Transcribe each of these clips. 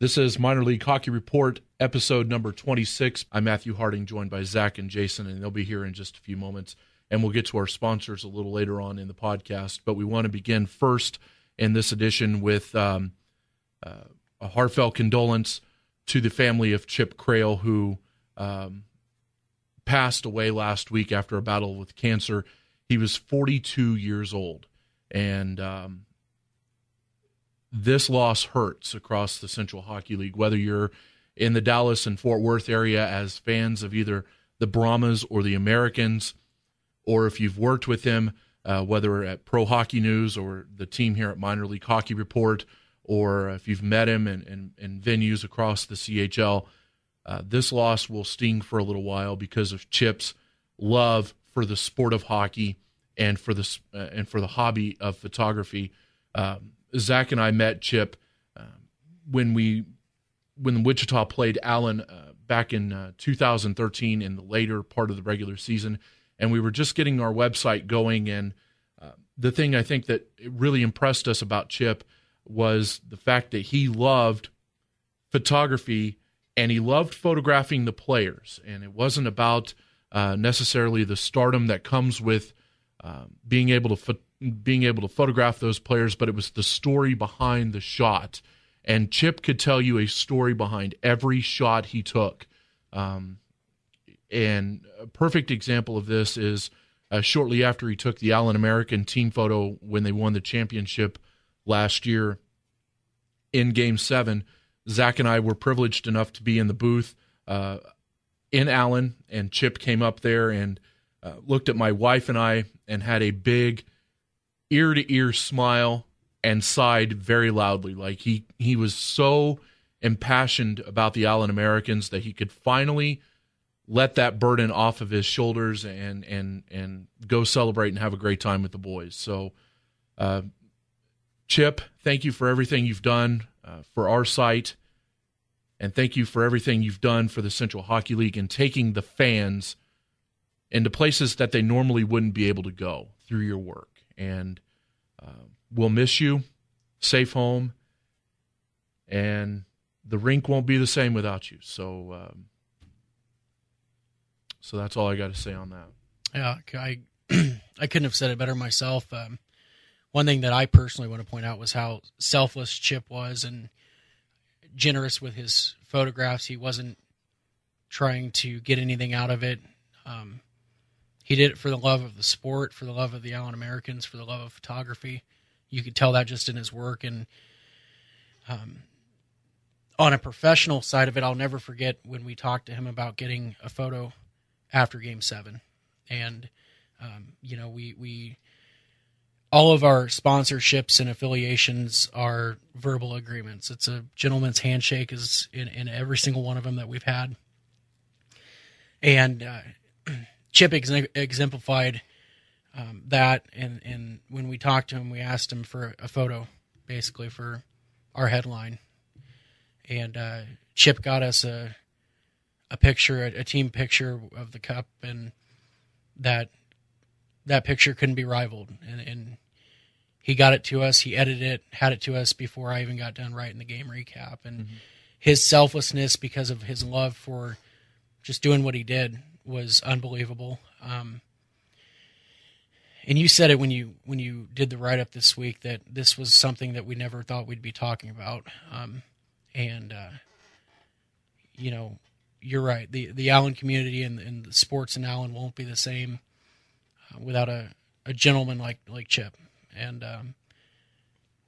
This is Minor League Hockey Report, episode number 26. I'm Matthew Harding, joined by Zach and Jason, and they'll be here in just a few moments. And we'll get to our sponsors a little later on in the podcast. But we want to begin first in this edition with a heartfelt condolence to the family of Chip Crail, who passed away last week after a battle with cancer. He was 42 years old, and this loss hurts across the Central Hockey League, whether you're in the Dallas and Fort Worth area as fans of either the Brahmas or the Americans, or if you've worked with him, whether at Pro Hockey News or the team here at Minor League Hockey Report, or if you've met him in venues across the CHL. This loss will sting for a little while because of Chip's love for the sport of hockey and for the hobby of photography. Zach and I met Chip when Wichita played Allen back in 2013 in the later part of the regular season, and we were just getting our website going. And the thing I think that really impressed us about Chip was the fact that he loved photography and he loved photographing the players. And it wasn't about necessarily the stardom that comes with being able to photograph those players, but it was the story behind the shot. And Chip could tell you a story behind every shot he took. And a perfect example of this is shortly after he took the Allen American team photo when they won the championship last year in Game 7, Zach and I were privileged enough to be in the booth in Allen, and Chip came up there and looked at my wife and I and had a big ear-to-ear smile and sighed very loudly. Like he was so impassioned about the Allen Americans that he could finally let that burden off of his shoulders and go celebrate and have a great time with the boys. So, Chip, thank you for everything you've done for our site, and thank you for everything you've done for the Central Hockey League and taking the fans into places that they normally wouldn't be able to go through your work. And we'll miss you. Safe home. And the rink won't be the same without you. So that's all I got to say on that. Yeah, I couldn't have said it better myself. One thing that I personally want to point out was how selfless Chip was and generous with his photographs. He wasn't trying to get anything out of it. He did it for the love of the sport, for the love of the Allen Americans, for the love of photography. You could tell that just in his work. And on a professional side of it, I'll never forget when we talked to him about getting a photo after Game 7. And, we all of our sponsorships and affiliations are verbal agreements. It's a gentleman's handshake is in every single one of them that we've had. And Chip exemplified that, and when we talked to him, we asked him for a photo, basically, for our headline. And Chip got us a picture, a team picture of the cup, and that picture couldn't be rivaled. And he got it to us, he edited it, had it to us before I even got done writing the game recap. And his selflessness, because of his love for just doing what he did, was unbelievable. And you said it when you did the write-up this week that this was something that we never thought we'd be talking about. You're right. The Allen community and the sports in Allen won't be the same without a gentleman like Chip. And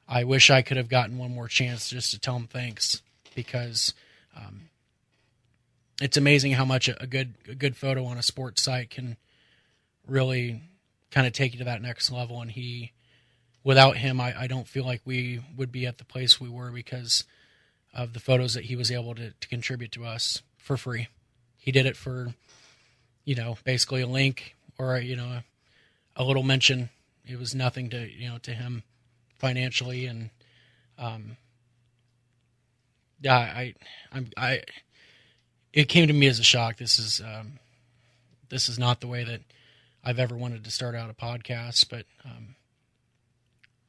I wish I could have gotten one more chance just to tell him thanks, because it's amazing how much a good photo on a sports site can really kind of take you to that next level. And without him, I don't feel like we would be at the place we were, because of the photos that he was able to contribute to us for free. He did it for, basically a link or a little mention. It was nothing to him financially. And it came to me as a shock. This is not the way that I've ever wanted to start out a podcast, but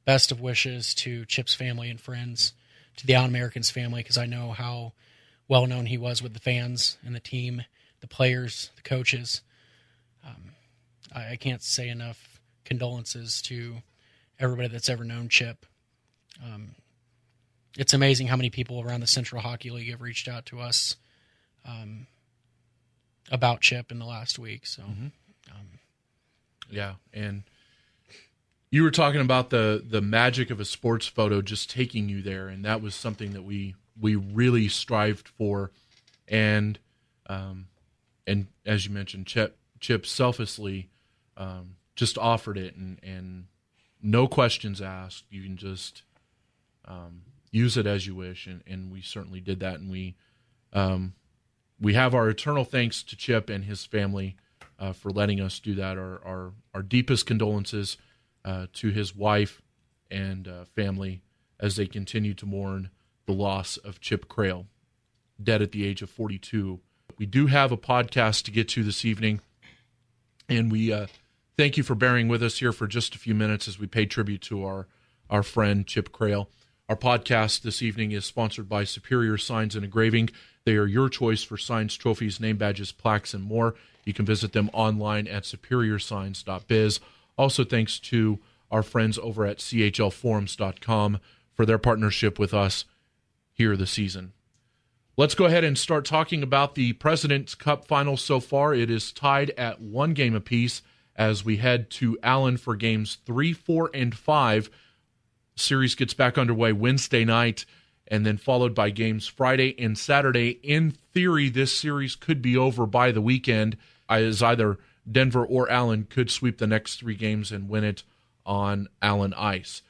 best of wishes to Chip's family and friends, to the Allen Americans family, because I know how well known he was with the fans and the team, the players, the coaches. I can't say enough condolences to everybody that's ever known Chip. It's amazing how many people around the Central Hockey League have reached out to us about Chip in the last week. So, yeah, and you were talking about the magic of a sports photo just taking you there, and that was something that we really strived for, and as you mentioned, Chip selflessly just offered it, and no questions asked. You can just use it as you wish, and we certainly did that, and we have our eternal thanks to Chip and his family for letting us do that. Our deepest condolences to his wife and family as they continue to mourn the loss of Chip Crail, dead at the age of 42. We do have a podcast to get to this evening, and we thank you for bearing with us here for just a few minutes as we pay tribute to our friend Chip Crail. Our podcast this evening is sponsored by Superior Signs and Engraving. They are your choice for signs, trophies, name badges, plaques, and more. You can visit them online at superiorsigns.biz. Also, thanks to our friends over at CHLforums.com for their partnership with us here this season. Let's go ahead and start talking about the President's Cup Finals so far. It is tied at 1 game apiece as we head to Allen for games 3, 4, and 5. Series gets back underway Wednesday night, and then followed by games Friday and Saturday. In theory, this series could be over by the weekend, as either Denver or Allen could sweep the next 3 games and win it on Allen ice.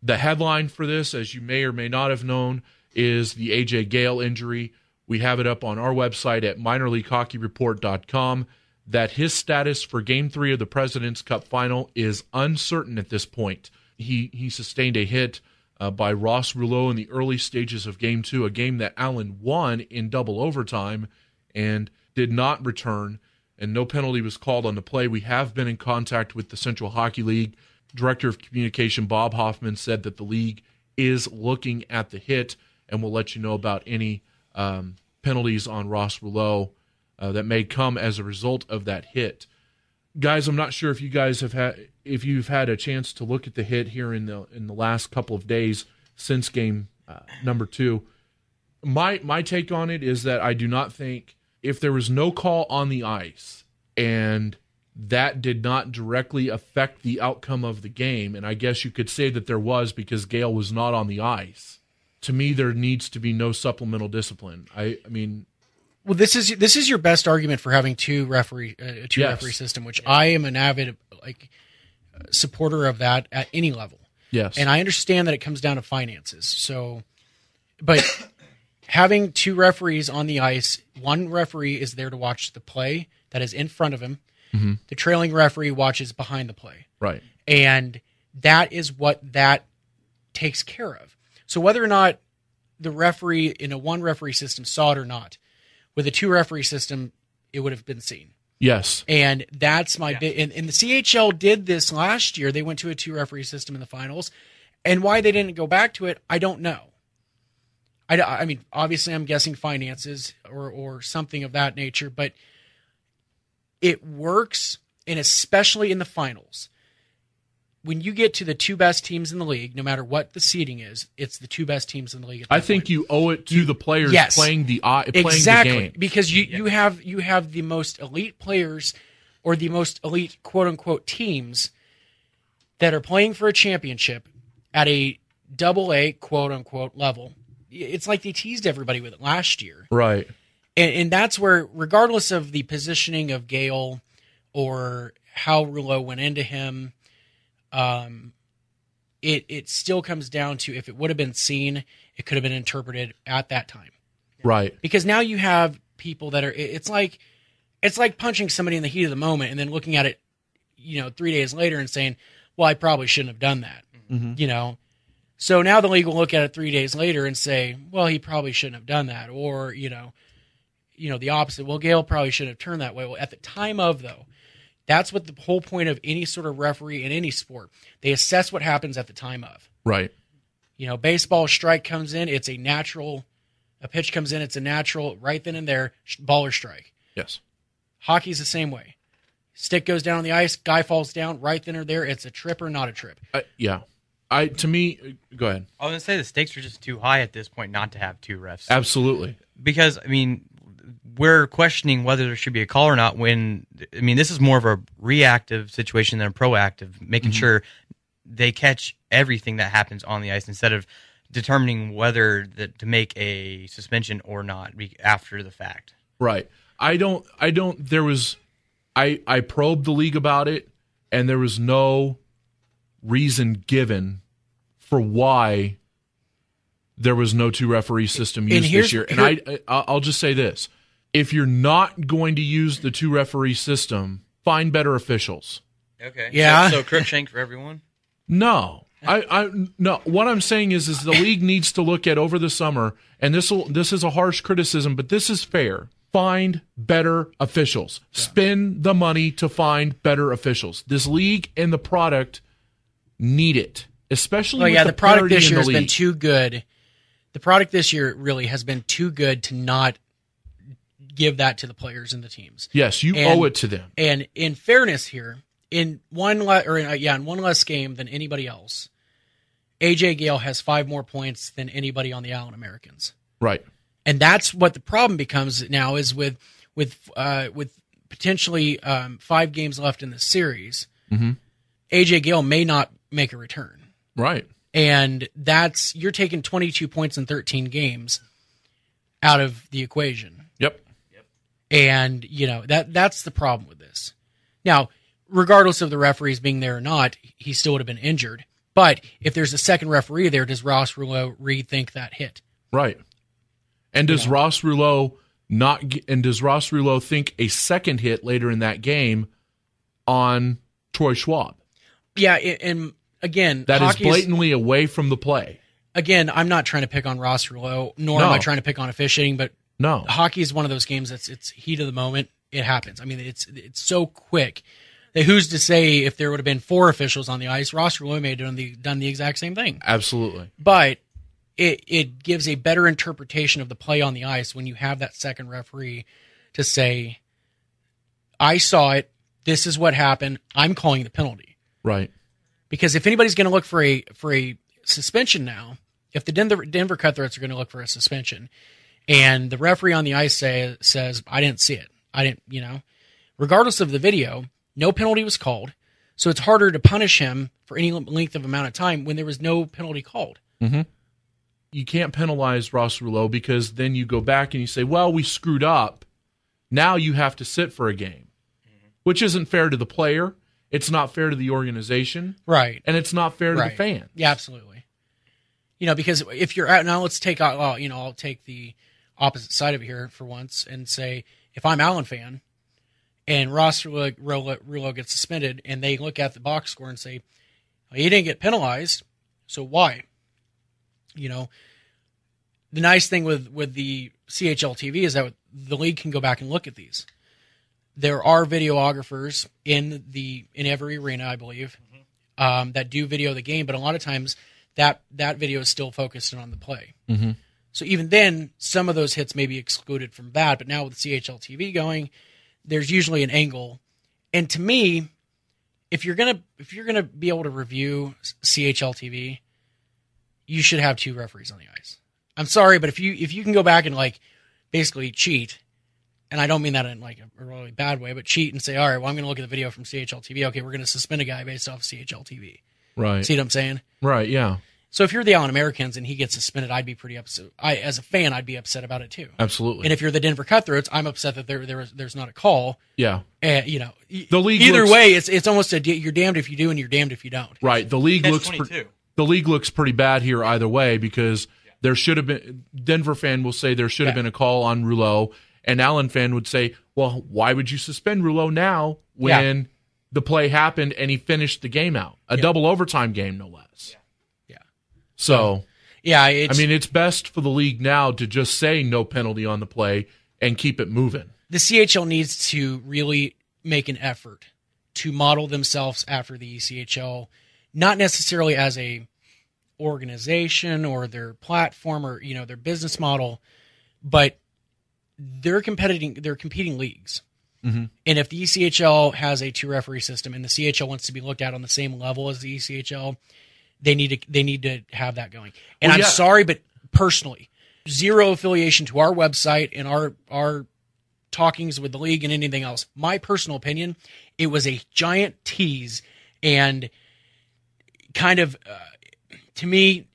The headline for this, as you may or may not have known, is the A.J. Gale injury. We have it up on our website at minorleaguehockeyreport.com that his status for Game 3 of the President's Cup Final is uncertain at this point. He sustained a hit by Ross Rouleau in the early stages of Game 2, a game that Allen won in double overtime and did not return, and no penalty was called on the play. We have been in contact with the Central Hockey League. Director of Communication Bob Hoffman said that the league is looking at the hit and will let you know about any penalties on Ross Rouleau that may come as a result of that hit. Guys, I'm not sure if you've had a chance to look at the hit here in the last couple of days since game number 2. My take on it is that I do not think, if there was no call on the ice and that did not directly affect the outcome of the game, and I guess you could say that there was because Gale was not on the ice, to me there needs to be no supplemental discipline. I mean, well, this is your best argument for having two referee system, which I am an avid supporter of that at any level. Yes, and I understand that it comes down to finances. So, but having 2 referees on the ice, one referee is there to watch the play that is in front of him. Mm-hmm. The trailing referee watches behind the play. Right, and that is what that takes care of. So whether or not the referee in a 1 referee system saw it or not, with a 2 referee system, it would have been seen. Yes. And that's my big. And the CHL did this last year. They went to a 2 referee system in the finals. And why they didn't go back to it, I don't know. I mean, obviously, I'm guessing finances or something of that nature, but it works, and especially in the finals. When you get to the 2 best teams in the league, no matter what the seeding is, it's the 2 best teams in the league. I think you owe it to the players playing the game. Because you have the most elite players or the most elite quote unquote teams that are playing for a championship at a AA quote unquote level. It's like they teased everybody with it last year, right? And that's where, regardless of the positioning of Gale or how Rouleau went into him. It still comes down to, if it would have been seen, it could have been interpreted at that time. Right. Because now you have people that are, it's like punching somebody in the heat of the moment and then looking at it, 3 days later and saying, well, I probably shouldn't have done that. Mm-hmm. So now the league will look at it 3 days later and say, well, he probably shouldn't have done that. Or, the opposite. Well, Gale probably shouldn't have turned that way. Well, at the time of, though, that's what the whole point of any sort of referee in any sport. They assess what happens at the time of. Right. Baseball strike comes in, it's a natural. A pitch comes in, it's a natural. Right then and there, ball or strike. Yes. Hockey's the same way. Stick goes down on the ice, guy falls down. Right then or there, it's a trip or not a trip. Yeah. To me, go ahead. I was going to say the stakes are just too high at this point not to have 2 refs. Absolutely. Because, we're questioning whether there should be a call or not when, this is more of a reactive situation than a proactive, making sure they catch everything that happens on the ice instead of determining whether to make a suspension or not after the fact. Right. I probed the league about it, and there was no reason given for why there was no 2 referee system used this year. And I'll just say this. If you're not going to use the 2 referee system, find better officials. Okay. Yeah. So Crookshank for everyone? No. No. What I'm saying is the league needs to look at over the summer, and this is a harsh criticism, but this is fair. Find better officials. Yeah. Spend the money to find better officials. This league and the product need it, especially with the product this year has been too good. The product this year really has been too good to not give that to the players and the teams. Yes, you owe it to them. And in fairness here, in one less game than anybody else, AJ Gale has 5 more points than anybody on the Allen Americans. Right. And that's what the problem becomes now is with potentially 5 games left in the series, AJ Gale may not make a return. Right. And you're taking 22 points in 13 games out of the equation. Yep. And that's the problem with this. Now, regardless of the referees being there or not, he still would have been injured. But if there's a second referee there, does Ross Rouleau rethink that hit? Right. And does Ross Rouleau think a second hit later in that game on Troy Schwab? Yeah, and again, that is blatantly away from the play. Again, I'm not trying to pick on Ross Rouleau, nor am I trying to pick on officiating, but hockey is one of those games that's it's heat of the moment. It happens. It's so quick that who's to say if there would have been 4 officials on the ice, Ross Rouleau may have done the exact same thing. Absolutely. But it gives a better interpretation of the play on the ice when you have that second referee to say, I saw it, this is what happened, I'm calling the penalty. Right. Because if anybody's going to look for a suspension now, if the Denver Cutthroats are going to look for a suspension, and the referee on the ice says, I didn't see it, regardless of the video, no penalty was called, so it's harder to punish him for any length of amount of time when there was no penalty called. Mm-hmm. You can't penalize Ross Rouleau because then you go back and you say, well, we screwed up. Now you have to sit for a game, which isn't fair to the player. It's not fair to the organization. Right. And it's not fair to the fans. Yeah, absolutely. Because if you're out now, let's take I'll take the opposite side of it here for once and say, if I'm Allen fan and Ross Rouleau gets suspended and they look at the box score and say, well, he didn't get penalized, so why? The nice thing with the CHL TV is that the league can go back and look at these. There are videographers in every arena, I believe, that do video the game, but a lot of times that video is still focused on the play. Mm-hmm. So even then, some of those hits may be excluded from that, but now with CHL TV going, there's usually an angle. And to me, if you're gonna be able to review CHL TV, you should have 2 referees on the ice. I'm sorry, but if you can go back and basically cheat, and I don't mean that in a really bad way, but cheat and say, all right, well, I'm going to look at the video from CHL TV. Okay, we're going to suspend a guy based off CHL TV. Right. See what I'm saying? Right. Yeah. So if you're the Allen Americans and he gets suspended, I'd be pretty upset. As a fan, I'd be upset about it too. Absolutely. And if you're the Denver Cutthroats, I'm upset that there's not a call. Yeah. And the league either way, it's almost you're damned if you do and you're damned if you don't. Right. The league looks pretty bad here either way because there should have been. Denver fan will say there should have been a call on Rouleau, and Allen fan would say, well, why would you suspend Rouleau now when the play happened and he finished the game out? A double overtime game, no less. Yeah. So, it's best for the league now to just say no penalty on the play and keep it moving. The CHL needs to really make an effort to model themselves after the ECHL, not necessarily as a organization or their platform or their business model, but they're competing leagues. Mm-hmm. And if the ECHL has a 2-referee system and the CHL wants to be looked at on the same level as the ECHL, they need to have that going. And I'm sorry, but personally, zero affiliation to our website and our talkings with the league and anything else. My personal opinion, it was a giant tease, and kind of to me,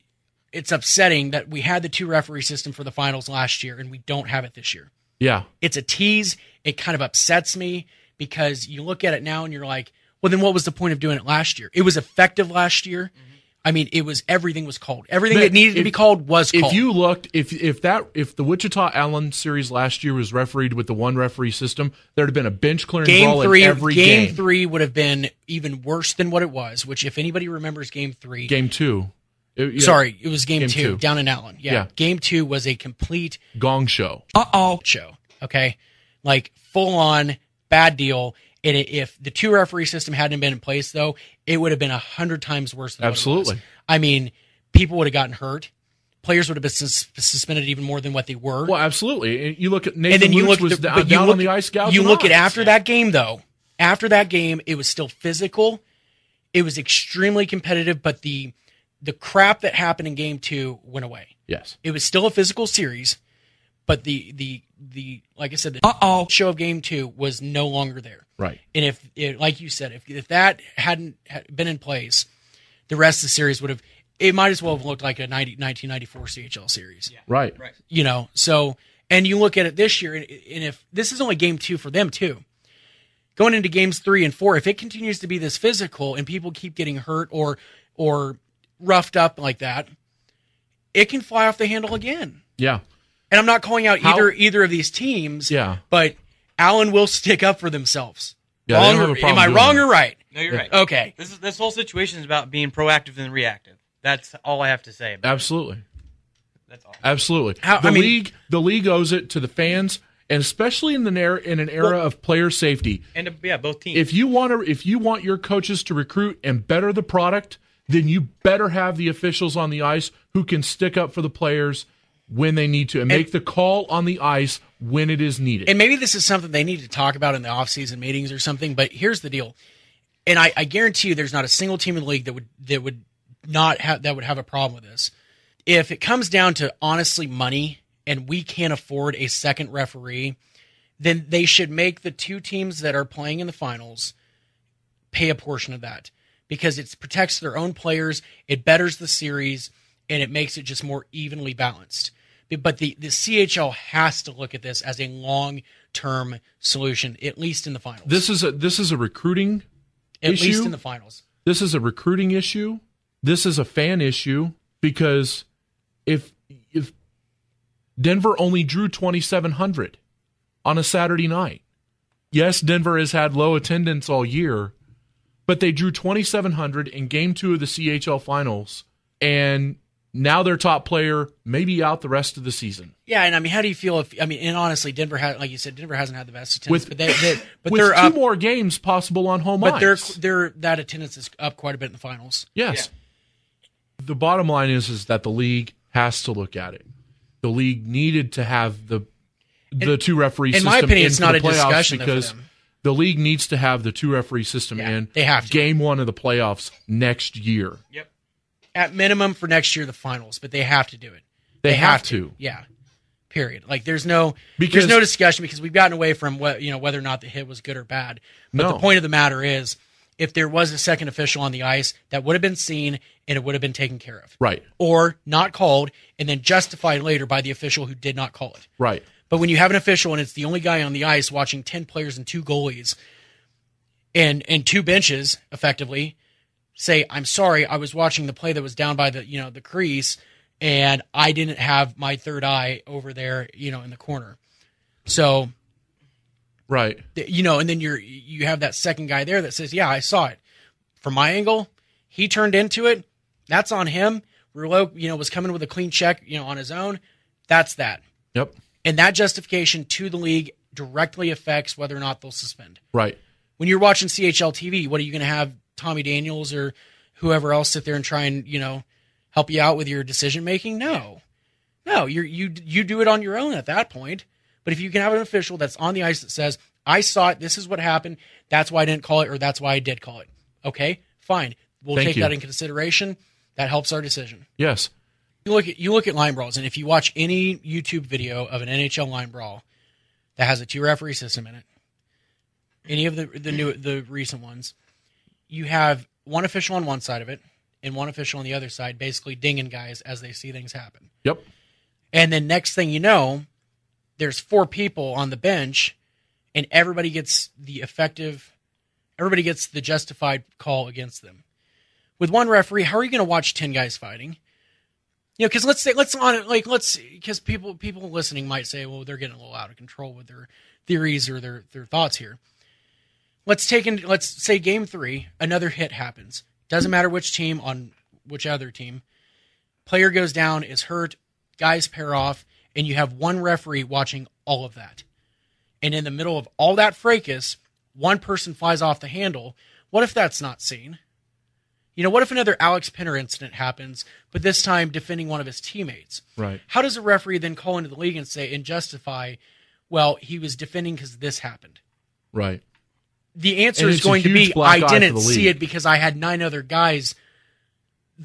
it's upsetting that we had the 2-referee system for the finals last year and we don't have it this year. Yeah. It's a tease. It kind of upsets me because you look at it now and you're like, well, then what was the point of doing it last year? It was effective last year. Mm-hmm. I mean, everything was called. Everything that needed to be called was called. If you looked, if the Wichita Allen series last year was refereed with the 1-referee system, there'd have been a bench clearing brawl in every game. Game 3 would have been even worse than what it was, which if anybody remembers Game 3. Game 2. It was game two down in Allen. Yeah. Game 2 was a complete gong show. Show. Okay. Like full on bad deal. And if the 2-referee system hadn't been in place, though, it would have been 100 times worse than Absolutely. What it was. I mean, people would have gotten hurt. Players would have been suspended even more than what they were. Well, absolutely. You look at Nathan Luch was down on the ice gouging You look at eyes. after that game, though. After that game, it was still physical. It was extremely competitive, but the crap that happened in Game 2 went away. Yes. It was still a physical series, but the like I said, the show of Game 2 was no longer there. Right. And like you said, if that hadn't been in place, the rest of the series would have, it might as well have looked like a 1994 CHL series. Yeah. Right. So, and you look at it this year, and if this is only Game 2 for them too, going into Games 3 and 4, if it continues to be this physical and people keep getting hurt or roughed up like that, it can fly off the handle again. Yeah. And I'm not calling out either of these teams. Yeah. But Allen will stick up for themselves. Yeah, Am I wrong or right? No, you're right. Okay. This whole situation is about being proactive and reactive. That's all I have to say about Absolutely. That's all. Absolutely. The league owes it to the fans, and especially in an era of player safety. And both teams. If you want your coaches to recruit and better the product, then you better have the officials on the ice who can stick up for the players when they need to and make the call on the ice when it is needed. And maybe this is something they need to talk about in the off-season meetings or something, but here's the deal. And I guarantee you there's not a single team in the league that would have a problem with this. If it comes down to honestly money and we can't afford a second referee, then they should make the 2 teams that are playing in the finals pay a portion of that, because it protects their own players, it betters the series, and it makes it just more evenly balanced. But the CHL has to look at this as a long-term solution, at least in the finals. This is a recruiting issue. At least in the finals. This is a recruiting issue. This is a fan issue, because if Denver only drew 2,700 on a Saturday night, yes, Denver has had low attendance all year, but they drew 2,700 in Game 2 of the CHL Finals, and now their top player may be out the rest of the season. Yeah, and I mean, how do you feel and honestly, Denver like you said, Denver hasn't had the best attendance, but they're 2 more games possible on home ice. But that attendance is up quite a bit in the finals. Yes. Yeah. The bottom line is that the league has to look at it. The league needed to have the 2-referee system. In my opinion, it's not a playoffs discussion because for them. The league needs to have the 2-referee system in. They have to. Game 1 of the playoffs next year. Yep. At minimum for next year, the finals, but they have to do it. They have to. Yeah. Period. Like there's no discussion, because we've gotten away from whether or not the hit was good or bad. But the point of the matter is, if there was a second official on the ice, that would have been seen and it would have been taken care of. Right. Or not called and then justified later by the official who did not call it. Right. But when you have an official and it's the only guy on the ice watching 10 players and 2 goalies and 2 benches, effectively, say, I'm sorry, I was watching the play that was down by the crease, and I didn't have my third eye over there, in the corner. So, right, and then you have that second guy there that says, yeah, I saw it. From my angle, he turned into it. That's on him. Rouleau, was coming with a clean check, on his own. That's that. Yep. And that justification to the league directly affects whether or not they'll suspend. Right. When you're watching CHL TV, what are you going to have Tommy Daniels or whoever else sit there and try and, help you out with your decision making? No, you do it on your own at that point. But if you can have an official that's on the ice that says, I saw it, this is what happened, that's why I didn't call it, or that's why I did call it. Okay, fine. We'll take that in consideration. That helps our decision. Yes. You look at line brawls, and if you watch any YouTube video of an NHL line brawl that has a 2-referee system in it, any of the recent ones, you have one official on one side of it and one official on the other side, basically dinging guys as they see things happen. Yep. And then next thing you know, there's 4 people on the bench, and everybody gets the justified call against them. With one referee, how are you going to watch 10 guys fighting? Because because people listening might say, well, they're getting a little out of control with their theories or their thoughts here. Let's say game 3, another hit happens. Doesn't matter which team on which other team. Player goes down, is hurt, guys pair off, and you have one referee watching all of that. And in the middle of all that fracas, one person flies off the handle. What if that's not seen? What if another Alex Pinner incident happens, but this time defending one of his teammates? Right. How does a referee then call into the league and say and justify, well, he was defending because this happened? Right. The answer is going to be, I didn't see it because I had 9 other guys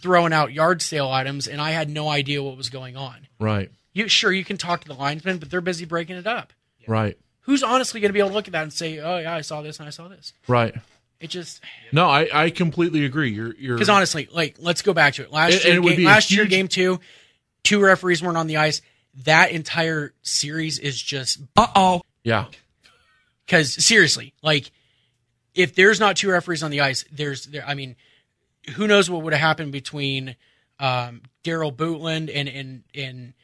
throwing out yard sale items, and I had no idea what was going on. Right. You can talk to the linesmen, but they're busy breaking it up. Right. Who's honestly going to be able to look at that and say, oh, yeah, I saw this and I saw this? Right. It just... No, I completely agree. You're Because honestly, let's go back to it. Last year, game 2, 2 referees weren't on the ice. That entire series is just... Yeah. Because seriously, if there's not 2 referees on the ice, who knows what would have happened between Daryl Bootland and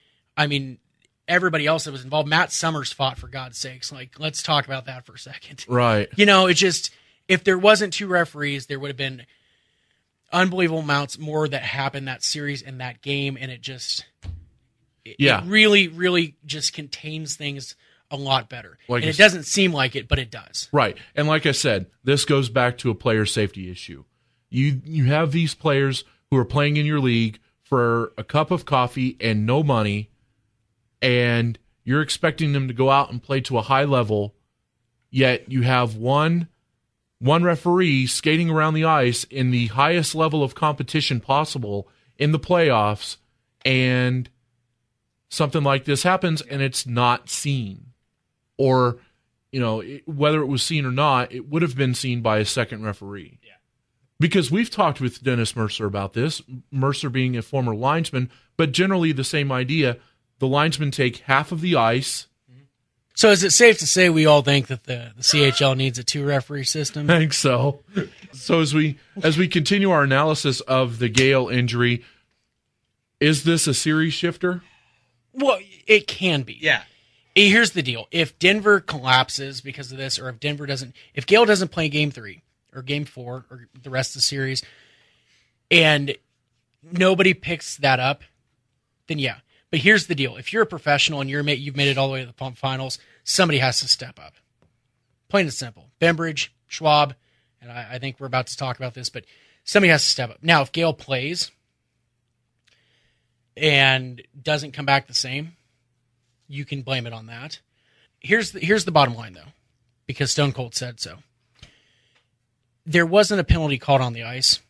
everybody else that was involved. Matt Summers fought, for God's sakes. Let's talk about that for a second. Right. It just, if there wasn't 2 referees, there would have been unbelievable amounts more that happened that series and that game, and it really, really just contains things a lot better. And it doesn't seem like it, but it does. Right. And like I said, this goes back to a player safety issue. You have these players who are playing in your league for a cup of coffee and no money, and you're expecting them to go out and play to a high level, yet you have one referee skating around the ice in the highest level of competition possible in the playoffs, and something like this happens and it's not seen. Or, whether it was seen or not, it would have been seen by a second referee. Yeah. Because we've talked with Dennis Mercer about this, Mercer being a former linesman, but generally the same idea. The linesmen take half of the ice. So is it safe to say we all think that the CHL needs a 2-referee system? I think so. So as we continue our analysis of the Gale injury, is this a series shifter? Well, it can be. Yeah. Here's the deal. If Denver collapses because of this, or if Gale doesn't play game 3 or game 4 or the rest of the series, and nobody picks that up, then yeah. But here's the deal. If you're a professional and you've made it all the way to the finals, somebody has to step up. Plain and simple. Bembridge, Schwab, and I think we're about to talk about this, but somebody has to step up. Now, if Gale plays and doesn't come back the same, you can blame it on that. Here's the bottom line, though, because Stone Cold said so. There wasn't a penalty called on the ice,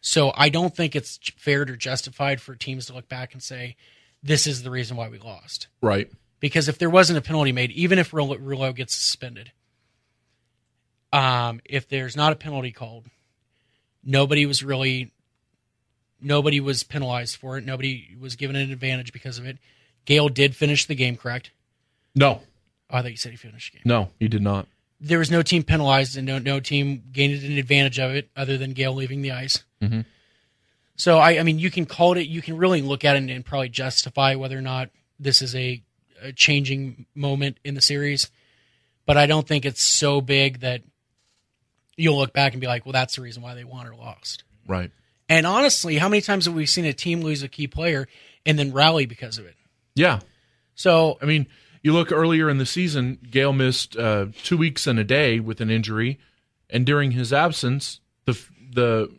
so I don't think it's fair or justified for teams to look back and say, this is the reason why we lost. Right. Because if there wasn't a penalty made, even if Rouleau gets suspended, if there's not a penalty called, nobody was penalized for it. Nobody was given an advantage because of it. Gale did finish the game, correct? No. Oh, I thought you said he finished the game. No, he did not. There was no team penalized, and no team gained an advantage of it other than Gale leaving the ice. Mm-hmm. So, you can call it, you can really look at it and probably justify whether or not this is a changing moment in the series. But I don't think it's so big that you'll look back and be like, well, that's the reason why they won or lost. Right. And honestly, how many times have we seen a team lose a key player and then rally because of it? Yeah. So, you look earlier in the season, Gale missed 2 weeks and a day with an injury, and during his absence, the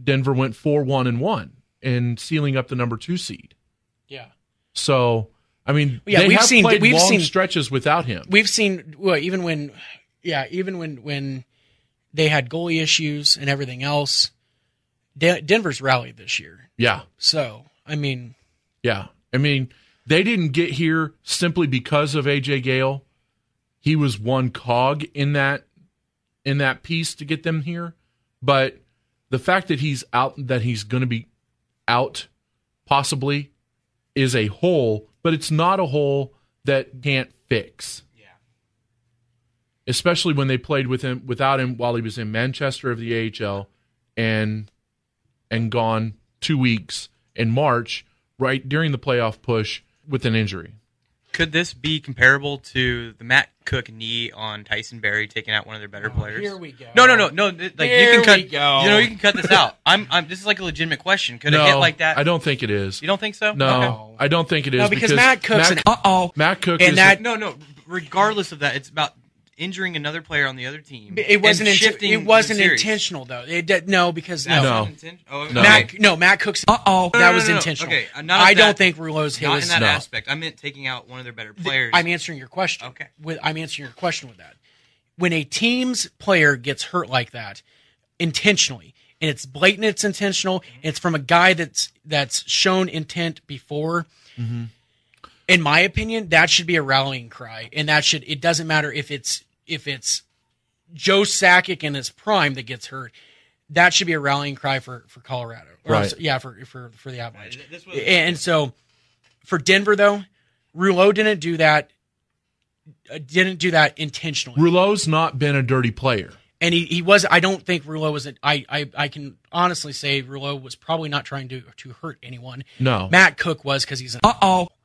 Denver went 4-1-1 and sealing up the number 2 seed. Yeah. So, I mean, Yeah, they we've have seen- played we've long seen- stretches without him. We've seen even when they had goalie issues and everything else, Denver's rallied this year. Yeah. So, I mean, Yeah. I mean, they didn't get here simply because of AJ Gale. He was one cog in that piece to get them here. But the fact that he's going to be out possibly is a hole, but it's not a hole that can't fix. Yeah. Especially when they played without him while he was in Manchester of the AHL and gone 2 weeks in March, right during the playoff push with an injury. Could this be comparable to the Matt Cook knee on Tyson Berry taking out one of their better players? here we go. No. Like Here you can cut. we go. You can cut this out. This is like a legitimate question. Could No, a hit like that? I don't think it is. You don't think so? No, Okay. I don't think it is. No, because Matt Cook's Matt Cook and is that- No. Regardless of that, it's about injuring another player on the other team. it wasn't and shifting it wasn't the series. intentional though. Because That's No. not intentional? Oh, No. okay. Matt Cook's No, that was no. intentional. Okay, not I that- don't think Rouleau's hit Not was. in that No. aspect. I meant taking out one of their better players. I'm answering your question. Okay. I'm answering your question with that. When a team's player gets hurt like that, intentionally, and it's blatant, it's intentional, and it's from a guy that's shown intent before. Mm-hmm. In my opinion, that should be a rallying cry, and it doesn't matter if it's Joe Sakic in his prime that gets hurt. That should be a rallying cry for Colorado. Right. For the Avalanche. This was- And so for Denver though, Rouleau didn't do that intentionally. Rouleau's not been a dirty player. And he was. I don't think Rouleau was. I can honestly say Rouleau was probably not trying to hurt anyone. No. Matt Cook was because he's an.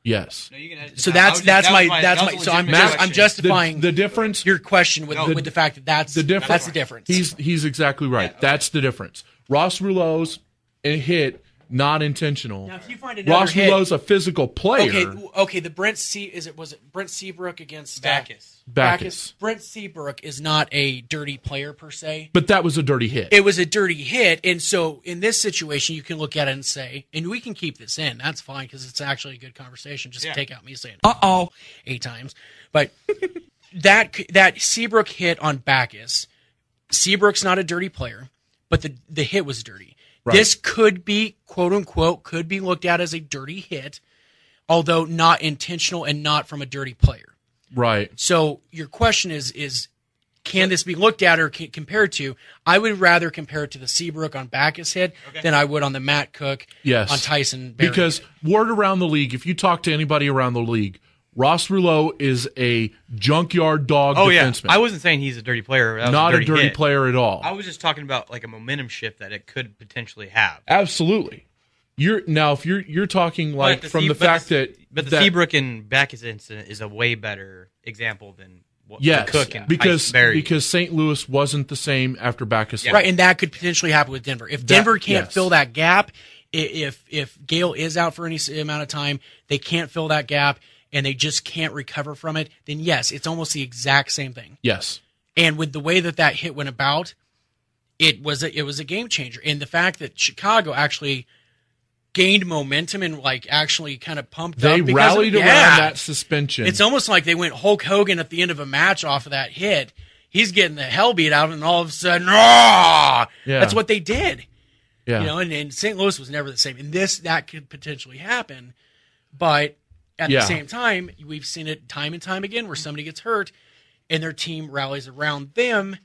Yes. No, you can edit this So out. that's That was my. a So I'm legitimate question. justifying The difference. your question with No, with the fact that that's The difference. That's the difference. He's exactly right. Yeah, okay. That's the difference. Ross Rouleau's a hit, not intentional. Now, if you find another Ross hit, Rouleau's a physical player. Okay. The was it Brent Seabrook against Bacchus. Brent Seabrook is not a dirty player per se. But that was a dirty hit. It was a dirty hit, and so in this situation, you can look at it and say, and we can keep this in. That's fine because it's actually a good conversation. Just take out me saying 8 times, but that Seabrook hit on Bacchus. Seabrook's not a dirty player, but the hit was dirty. Right. This could be quote unquote could be looked at as a dirty hit, although not intentional and not from a dirty player. Right. So your question is can this be looked at or compared to? I would rather compare it to the Seabrook on Bacchus hit than I would on the Matt Cook on Tyson Berry. Because word around the league, if you talk to anybody around the league, Ross Rouleau is a junkyard dog defenseman. I wasn't saying he's a dirty player. That was Not a dirty hit. player at all. I was just talking about like a momentum shift that it could potentially have. Absolutely. If you're talking like from the fact that But the that, Seabrook and Bacchus incident is a way better example than what yes, the Cook and because Tyson Berry. because St. Louis wasn't the same after Bacchus. right, and that could potentially happen with Denver. If Denver can't fill that gap, if Gale is out for any amount of time, they can't fill that gap, and they just can't recover from it, then yes, it's almost the exact same thing. Yes. And with the way that hit went about, it was a game changer. And the fact that Chicago actually gained momentum and like actually kind of pumped up. They rallied around that suspension. It's almost like they went Hulk Hogan at the end of a match off of that hit. He's getting the hell beat out of him, and all of a sudden, that's what they did. Yeah. And St. Louis was never the same. And that could potentially happen. But at the same time, we've seen it time and time again where somebody gets hurt and their team rallies around them.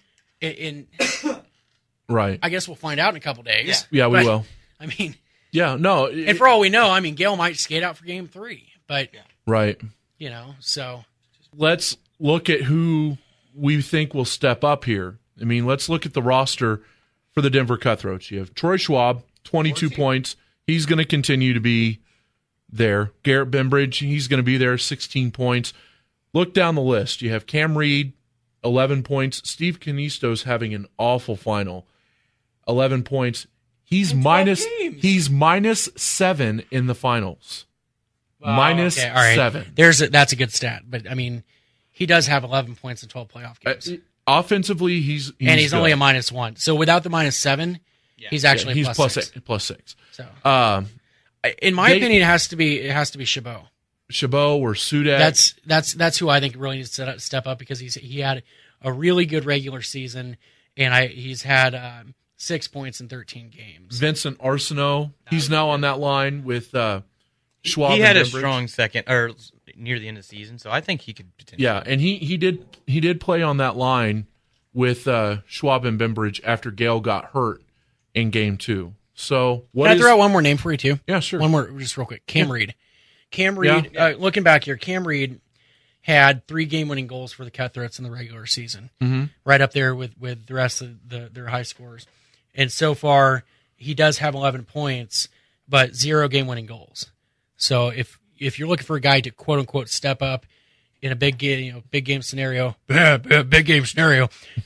Right. I guess we'll find out in a couple days. Yeah, we will. I mean, yeah, no. and for all we know, Gale might skate out for game 3. But, right. So. Let's look at who we think will step up here. I mean, let's look at the roster for the Denver Cutthroats. You have Troy Schwab, 22 points. He's going to continue to be there. Garrett Bembridge, he's going to be there, 16 points. Look down the list. You have Cam Reed, 11 points. Steve Canisto's having an awful final, 11 points. He's minus 7 in the finals. Minus Okay, all right. 7. That's a good stat. But, he does have 11 points in 12 playoff games. Offensively, he's and he's good. only a -1. So without the -7, He's actually he's plus six. plus 6. So, in my opinion, it has to be Chabot. Chabot or Sudak. That's who I think really needs to step up, because he had a really good regular season, and he's had 6 points in 13 games. Vincent Arsenault, he's now on that line with Schwab. He had and a Bembridge. strong second, or near the end of the season, so I think he could potentially. Yeah, and he did play on that line with Schwab and Bembridge after Gale got hurt in Game 2. So Can I throw out one more name for you too? Yeah, sure. One more, just real quick. Cam Reed. Cam Reed. Looking back here, Cam Reed had 3 game-winning goals for the Cutthroats in the regular season, right up there with the rest of their high scores. And so far, he does have 11 points, but 0 game-winning goals. So if you're looking for a guy to quote unquote step up in a big game scenario,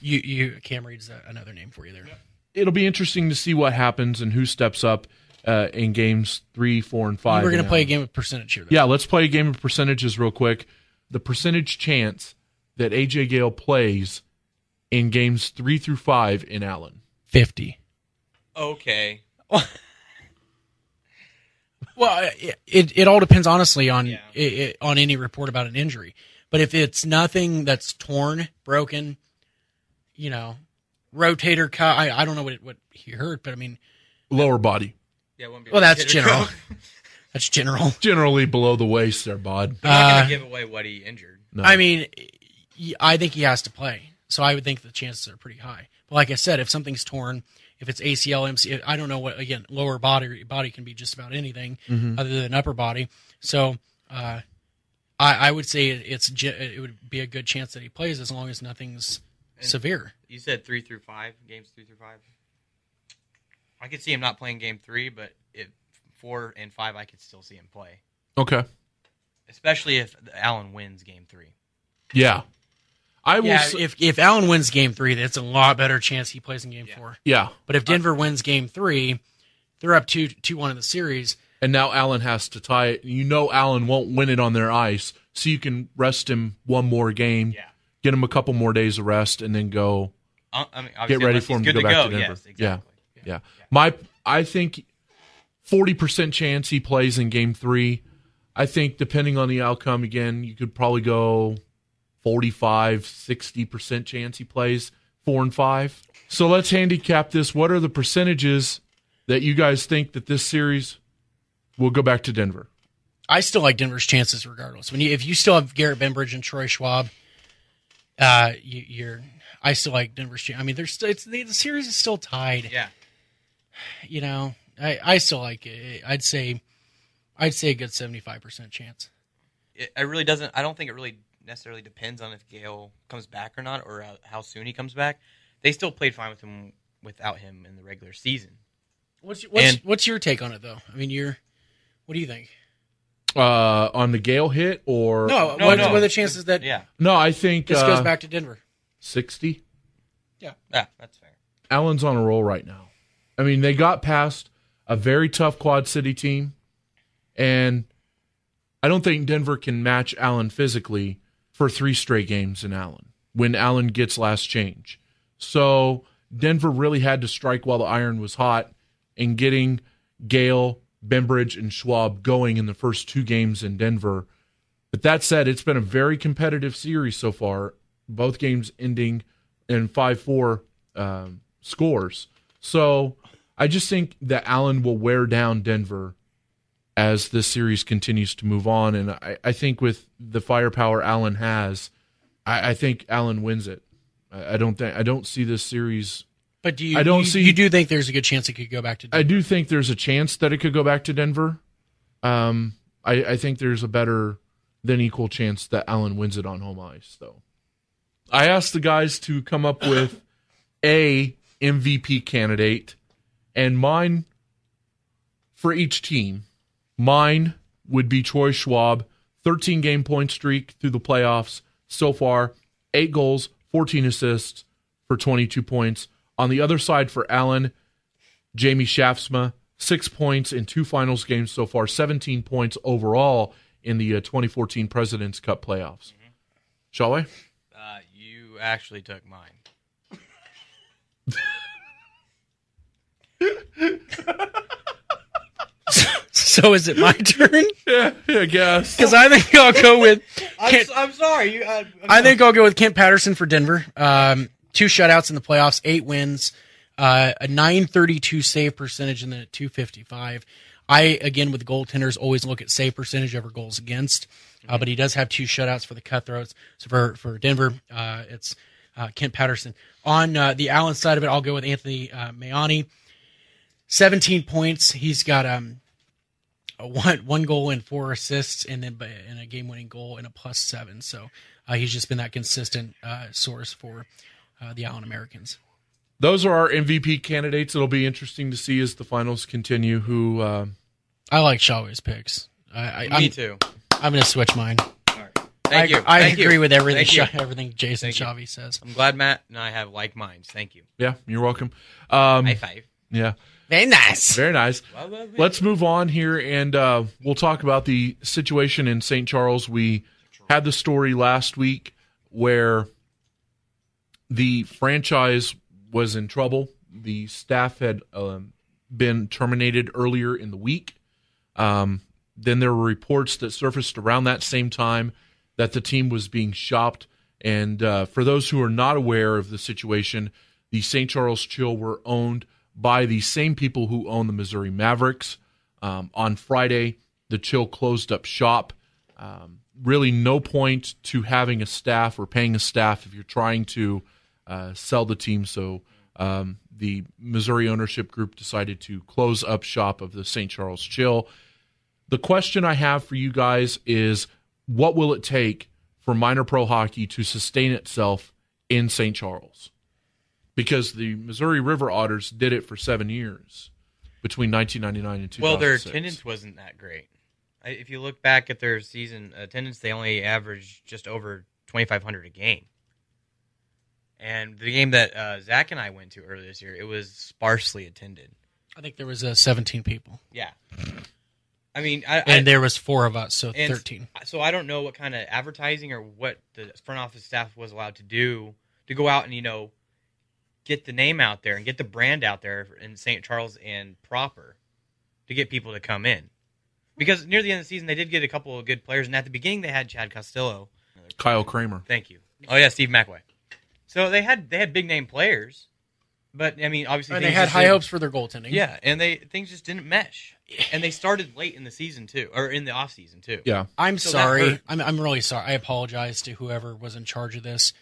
you Cam Reed's another name for you there. It'll be interesting to see what happens and who steps up in games 3, 4, and 5. We're going to play a game of percentage here, though. Yeah, let's play a game of percentages real quick. The percentage chance that AJ Gale plays in games 3 through 5 in Allen. 50. Okay. Well, it all depends, honestly, on on any report about an injury. But if it's nothing that's torn, broken, rotator cuff, I don't know what he hurt, but I mean, Lower body. Yeah, it won't be well, that's general. That's general. Generally below the waist there, bud. I'm not going to give away what he injured. No. I mean, I think he has to play, so I would think the chances are pretty high. But like I said, if something's torn, if it's ACL, MCL, I don't know what. Again, lower body can be just about anything other than upper body. So I would say it would be a good chance that he plays as long as nothing's severe. You said 3 through 5 games, 3 through 5. I could see him not playing game 3, but 4 and 5, I could still see him play. Okay. Especially if Allen wins game 3. Yeah. If Allen wins game 3, that's a lot better chance he plays in game 4. Yeah. But if Denver wins game 3, they're up 2-1 in the series. And now Allen has to tie it. Allen won't win it on their ice, so you can rest him one more game, get him a couple more days of rest, and then go get ready for him to go back to Denver. Yes, exactly. Yeah. I think 40% chance he plays in game 3. I think depending on the outcome, again, you could probably go 45, 60% chance he plays 4 and 5. So let's handicap this. What are the percentages that you guys think that this series will go back to Denver? I still like Denver's chances regardless. If you still have Garrett Bembridge and Troy Schwab, I still like Denver's chance. I mean, the series is still tied. Yeah. I still like it. I'd say a good 75% chance. It really doesn't. I don't think it really necessarily depends on if Gale comes back or not, or how soon he comes back. They still played fine without him in the regular season. What's your take on it, though? I mean, what do you think? On the Gale hit or what are the chances that? Yeah. No, I think this goes back to Denver. 60. Yeah, that's fair. Allen's on a roll right now. I mean, they got past a very tough Quad City team, and I don't think Denver can match Allen physically for 3 straight games in Allen when Allen gets last change. So Denver really had to strike while the iron was hot in getting Gale, Bembridge, and Schwab going in the first 2 games in Denver. But that said, it's been a very competitive series so far, both games ending in 5-4 scores. So I just think that Allen will wear down Denver as this series continues to move on. And I think with the firepower Allen has, I think Allen wins it. I don't see this series. But you do think there's a good chance it could go back to Denver? I do think there's a chance that it could go back to Denver. I think there's a better than equal chance that Allen wins it on home ice, though. I asked the guys to come up with a MVP candidate, and mine for each team, mine would be Troy Schwab, 13-game point streak through the playoffs so far, 8 goals, 14 assists for 22 points. On the other side for Allen, Jamie Shaftsma, 6 points in 2 finals games so far, 17 points overall in the 2014 President's Cup playoffs. Mm-hmm. Shall I? You actually took mine. So is it my turn? Yeah, I guess. Because I think I'll go with. I'm sorry. I think I'll go with Kent Patterson for Denver. 2 shutouts in the playoffs, 8 wins, a 932 save percentage, and then a 255. I, again, with goaltenders, always look at save percentage over goals against. But he does have 2 shutouts for the Cutthroats. So for Denver, it's Kent Patterson. On the Allen side of it, I'll go with Anthony Mayani. 17 points. He's got one goal and 4 assists, and then a game-winning goal and a +7. So he's just been that consistent source for the Allen Americans. Those are our MVP candidates. It'll be interesting to see as the finals continue who... I like Shawway's picks. Me too. I'm going to switch mine. All right. Thank you. I agree with everything Thank Jason you. Shavy says. I'm glad Matt and I have like minds. Thank you. Yeah, you're welcome. High five. Yeah. Very nice. Very nice. Let's move on here, and we'll talk about the situation in St. Charles. We had the story last week where the franchise was in trouble. The staff had been terminated earlier in the week. Then there were reports that surfaced around that same time that the team was being shopped. And for those who are not aware of the situation, the St. Charles Chill were owned by the same people who own the Missouri Mavericks. On Friday, the Chill closed up shop. Really no point to having a staff or paying a staff if you're trying to sell the team. So the Missouri ownership group decided to close up shop of the St. Charles Chill. The question I have for you guys is, what will it take for minor pro hockey to sustain itself in St. Charles? Because the Missouri River Otters did it for 7 years, between 1999 and 2006. Well, their attendance wasn't that great. If you look back at their season attendance, they only averaged just over 2,500 a game. And the game that Zach and I went to earlier this year, it was sparsely attended. I think there was 17 people. Yeah. I mean, there was 4 of us, so 13. So I don't know what kind of advertising or what the front office staff was allowed to do to go out and, get the name out there and get the brand out there in St. Charles and proper to get people to come in. Because near the end of the season, they did get a couple of good players, and at the beginning, they had Chad Costello. Kyle Kramer. Thank you. Oh, yeah, Steve McAway. So they had big-name players, but, I mean, obviously... And they had high hopes for their goaltending. Yeah, and things just didn't mesh. And they started late in the season, too, or in the off-season, too. Yeah. I'm sorry. I'm really sorry. I apologize to whoever was in charge of this.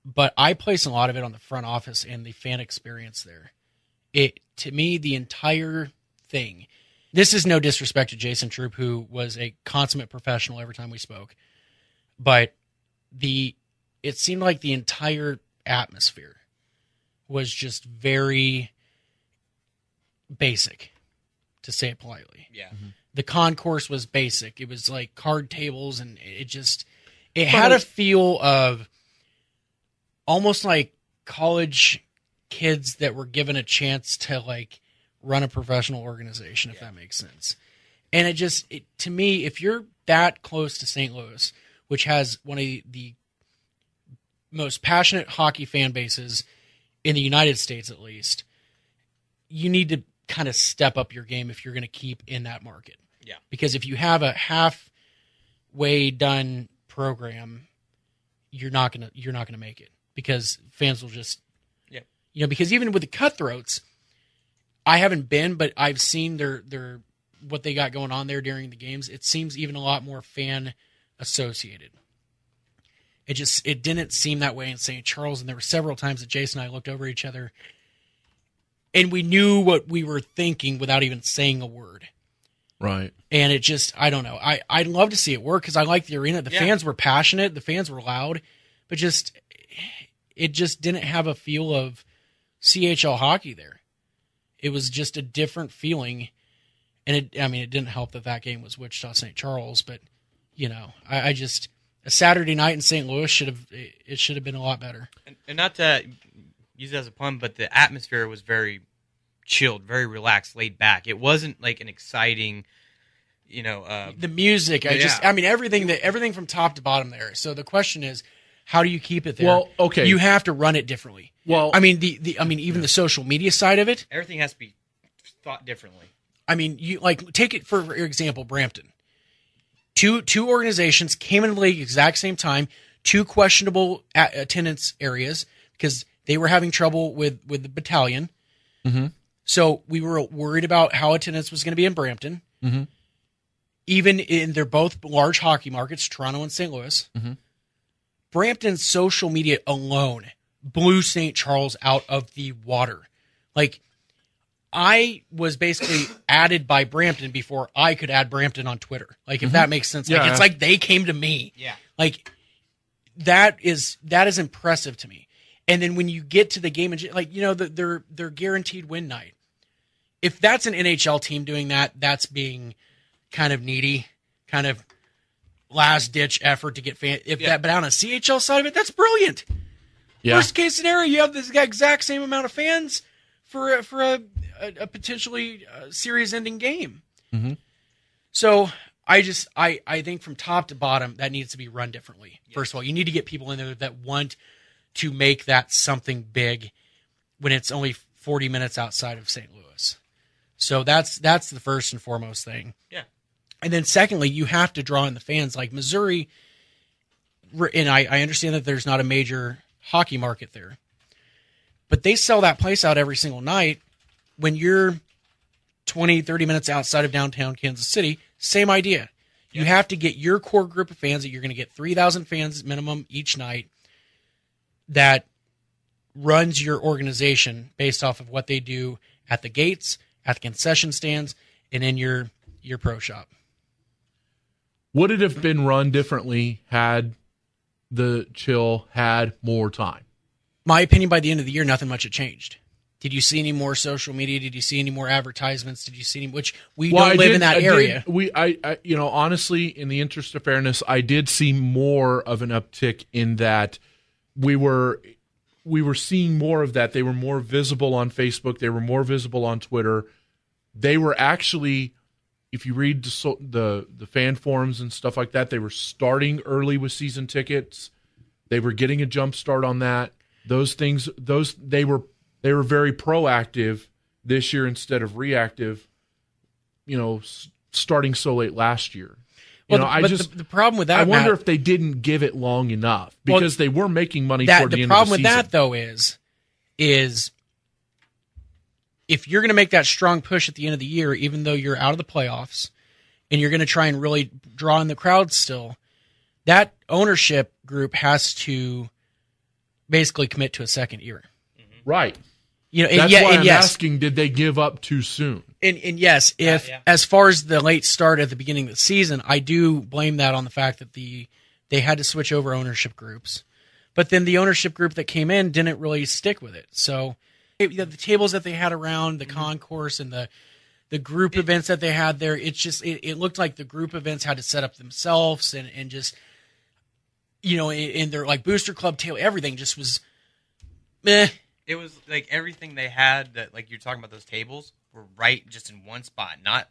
But I place a lot of it on the front office and the fan experience there. To me, the entire thing... This is no disrespect to Jason Troop, who was a consummate professional every time we spoke. But it seemed like the entire atmosphere was just very basic, to say it politely. Yeah. Mm-hmm. The concourse was basic. It was like card tables, and it had a feel of almost like college kids that were given a chance to run a professional organization, if that makes sense. And to me, if you're that close to St. Louis, which has one of the most passionate hockey fan bases in the United States, at least, you need to kind of step up your game if you're going to keep in that market. Yeah. Because if you have a halfway done program, you're not gonna make it, because fans will just, because even with the Cutthroats, I haven't been, but I've seen their what they got going on there during the games. It seems even a lot more fan associated. It didn't seem that way in St. Charles, and there were several times that Jason and I looked over each other, and we knew what we were thinking without even saying a word. Right. And I don't know. I'd love to see it work, because I like the arena. The fans were passionate. The fans were loud, but it just didn't have a feel of CHL hockey there. It was just a different feeling, and it didn't help that game was Wichita St. Charles, but a Saturday night in St. Louis should have been a lot better. And not to use it as a pun, but the atmosphere was very chilled, very relaxed, laid back. It wasn't like an exciting, the music. Everything from top to bottom there. So the question is, how do you keep it there? Well, okay, you have to run it differently. Well, even the social media side of it. Everything has to be thought differently. I mean, you like take it for example, Brampton. Two organizations came into the league exact same time. Two questionable attendance areas because they were having trouble with the battalion. Mm-hmm. So we were worried about how attendance was going to be in Brampton. Mm-hmm. They're both large hockey markets, Toronto and St. Louis. Mm-hmm. Brampton's social media alone blew St. Charles out of the water. Like, I was basically added by Brampton before I could add Brampton on Twitter. Like, if that makes sense. Yeah. Like, it's like they came to me. Yeah. Like, that is impressive to me. And then when you get to the game, like, you know, their guaranteed win night. If that's an NHL team doing that, that's being kind of needy, kind of last ditch effort to get fans. But on a CHL side of it, that's brilliant. Yeah. Worst case scenario, you have this exact same amount of fans for a potentially series-ending game. Mm-hmm. So I think from top to bottom that needs to be run differently. Yes. First of all, you need to get people in there that want to make that something big when it's only 40 minutes outside of St. Louis. So that's the first and foremost thing. Yeah. And then secondly, you have to draw in the fans. Like Missouri, and I understand that there's not a major hockey market there, but they sell that place out every single night. When you're 20, 30 minutes outside of downtown Kansas City, same idea. Yeah. You have to get your core group of fans that you're going to get 3,000 fans minimum each night that runs your organization based off of what they do at the gates, at the concession stands, and in your pro shop. Would it have been run differently had the Chill had more time? My opinion, by the end of the year, nothing much had changed. Did you see any more social media? Did you see any more advertisements? Did you see any, which we don't live in that area? Honestly, in the interest of fairness, I did see more of an uptick in that we were seeing more of that. They were more visible on Facebook. They were more visible on Twitter. They were actually, if you read the fan forums and stuff like that, they were starting early with season tickets. They were getting a jump start on that. They were very proactive this year instead of reactive, starting so late last year. The problem with that, I wonder if they didn't give it long enough because they were making money toward the end of the season. The problem with that, though, is if you're going to make that strong push at the end of the year, even though you're out of the playoffs, and you're going to try and really draw in the crowd still, that ownership group has to basically commit to a second year. Right. That's why I'm asking, did they give up too soon? And yes, as far as the late start at the beginning of the season, I do blame that on the fact that they had to switch over ownership groups. But then the ownership group that came in didn't really stick with it. So the tables that they had around the concourse and the group events that they had there, it looked like the group events had to set up themselves and just, in their like booster club table, everything just was meh. It was like everything they had that, like you're talking about, those tables were right just in one spot, not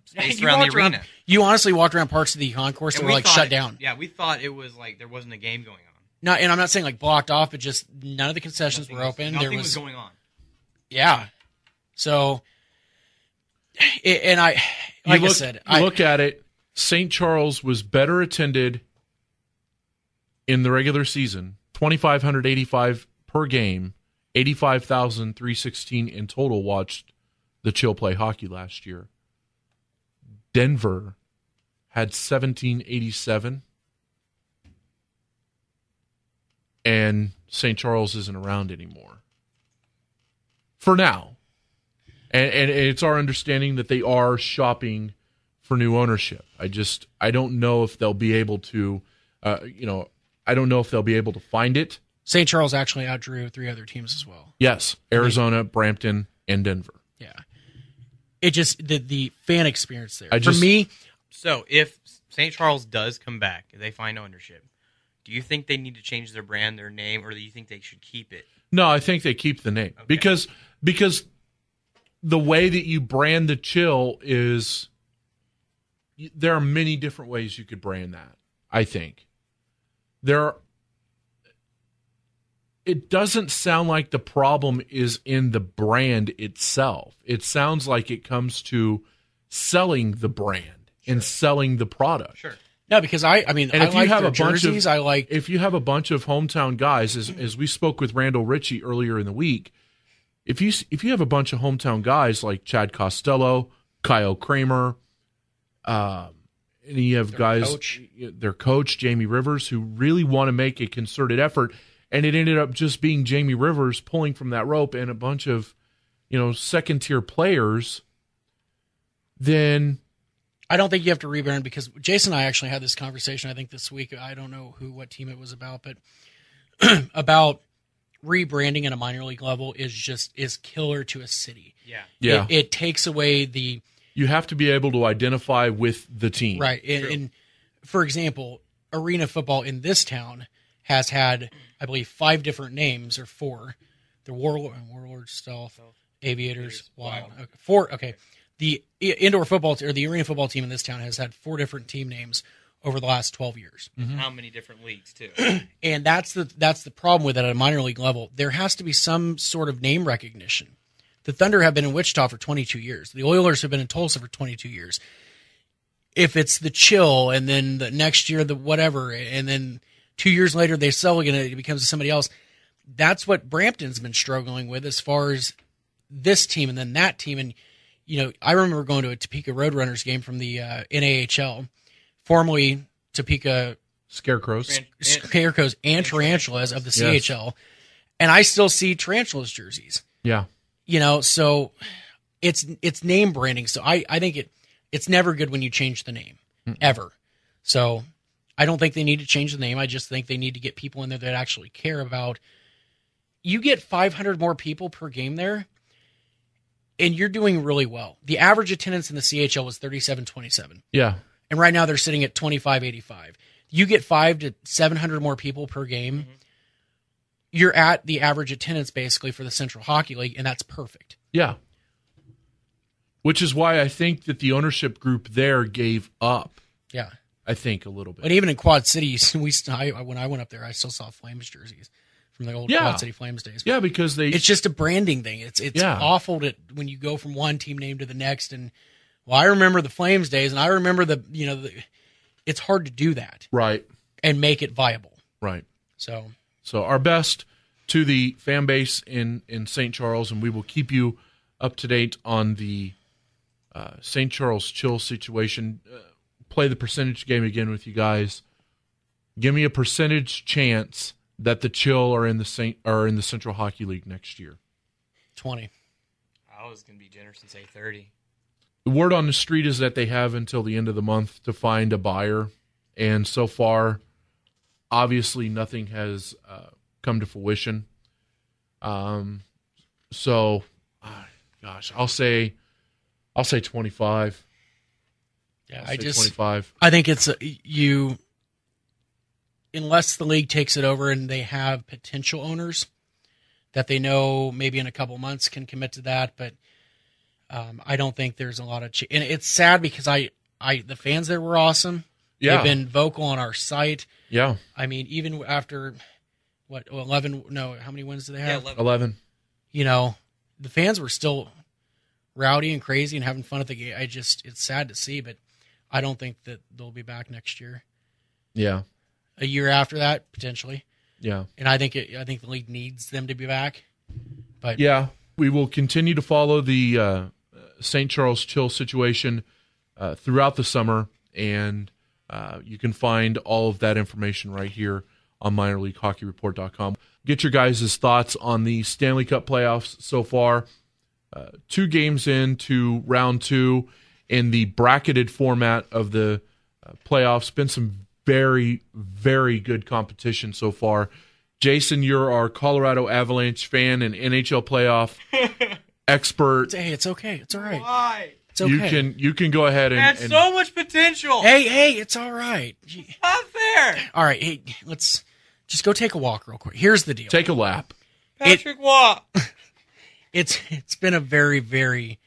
spaced around the arena. You honestly walked around parts of the concourse that were like shut down. Yeah, we thought it was like there wasn't a game going on. No, and I'm not saying like blocked off, but just none of the concessions were open. Nothing was going on. Yeah. So, I look at it. St. Charles was better attended in the regular season, 2,585 per game, 85,316 in total watched the Chill play hockey last year. Denver had 1,787, and St. Charles isn't around anymore. For now. And it's our understanding that they are shopping for new ownership. I don't know if they'll be able to, I don't know if they'll be able to find it. St. Charles actually outdrew 3 other teams as well. Yes, Arizona, Brampton, and Denver. Yeah. It just, the fan experience there. For me. So if St. Charles does come back, if they find ownership, do you think they need to change their brand, their name, or do you think they should keep it? No, I think they keep the name. Okay. Because the way that you brand the Chill is, there are many different ways you could brand that, I think. it doesn't sound like the problem is in the brand itself. It sounds like it comes to selling the brand and selling the product. Sure. No, because I mean, And I if like you have their a bunch jerseys. of, I like if you have a bunch of hometown guys, as we spoke with Randall Ritchie earlier in the week, if you have a bunch of hometown guys like Chad Costello, Kyle Kramer, and you have their coach Jamie Rivers, who really want to make a concerted effort, and it ended up just being Jamie Rivers pulling from that rope and a bunch of, second tier players, then I don't think you have to rebrand, because Jason and I actually had this conversation, I think this week. I don't know what team it was about, but about rebranding at a minor league level is killer to a city. Yeah. It takes away the... You have to be able to identify with the team. Right. And for example, arena football in this town has had, I believe, 5 different names, or 4. The Warlords, Stealth, Aviators, Wild. Okay, 4. Okay. The indoor football or the arena football team in this town has had 4 different team names over the last 12 years. Mm-hmm. How many different leagues too? And that's the problem with it at a minor league level. There has to be some sort of name recognition. The Thunder have been in Wichita for 22 years. The Oilers have been in Tulsa for 22 years. If it's the Chill, and then the next year the whatever, and then 2 years later they sell again, it becomes somebody else. That's what Brampton's been struggling with as far as this team and then that team. And I remember going to a Topeka Roadrunners game from the NAHL, formerly Topeka Scarecrows and Tarantulas of the CHL, and I still see Tarantulas jerseys. Yeah. So it's name branding. So I think it's never good when you change the name, ever. So I don't think they need to change the name. I just think they need to get people in there that actually care about. You get 500 more people per game there, and you're doing really well. The average attendance in the CHL was 37,27. Yeah. And right now they're sitting at 2,585. You get 500 to 700 more people per game. Mm-hmm. You're at the average attendance basically for the Central Hockey League, and that's perfect. Yeah. Which is why I think that the ownership group there gave up. Yeah. I think a little bit. But even in Quad Cities, when I went up there, I still saw Flames jerseys from the old Quad City Flames days. Yeah, because it's just a branding thing. It's awful when you go from one team name to the next. And I remember the Flames days, and I remember it's hard to do that, right, and make it viable, right. So our best to the fan base in St. Charles, and we will keep you up to date on the St. Charles Chill situation. Play the percentage game again with you guys. Give me a percentage chance that the Chill are in the Central Hockey League next year. 20. I was going to be generous and say 30. The word on the street is that they have until the end of the month to find a buyer, and so far, obviously, nothing has come to fruition. So, gosh, I'll say 25. Yeah, I 25. I think it's unless the league takes it over and they have potential owners that they know maybe in a couple months can commit to that, but I don't think there's a lot of and it's sad because the fans there were awesome. Yeah. They've been vocal on our site. Yeah. I mean, even after 11, no, how many wins do they have? Yeah, 11. The fans were still rowdy and crazy and having fun at the game. It's sad to see, but I don't think that they'll be back next year. Yeah. A year after that, potentially. Yeah. And I think the league needs them to be back. But yeah, we will continue to follow the St. Charles Chill situation throughout the summer, and you can find all of that information right here on minorleaguehockeyreport.com. Get your guys' thoughts on the Stanley Cup playoffs so far. 2 games into round 2 in the bracketed format of the playoffs. Been some very, very good competition so far. Jason, you're our Colorado Avalanche fan and NHL playoff expert. Hey, it's okay. It's all right. Why? It's okay. You can go ahead and so much potential. Hey, it's all right. Not fair. All right, hey, let's just go take a walk real quick. Here's the deal. take a lap. Patrick Watt. It's been a very, very,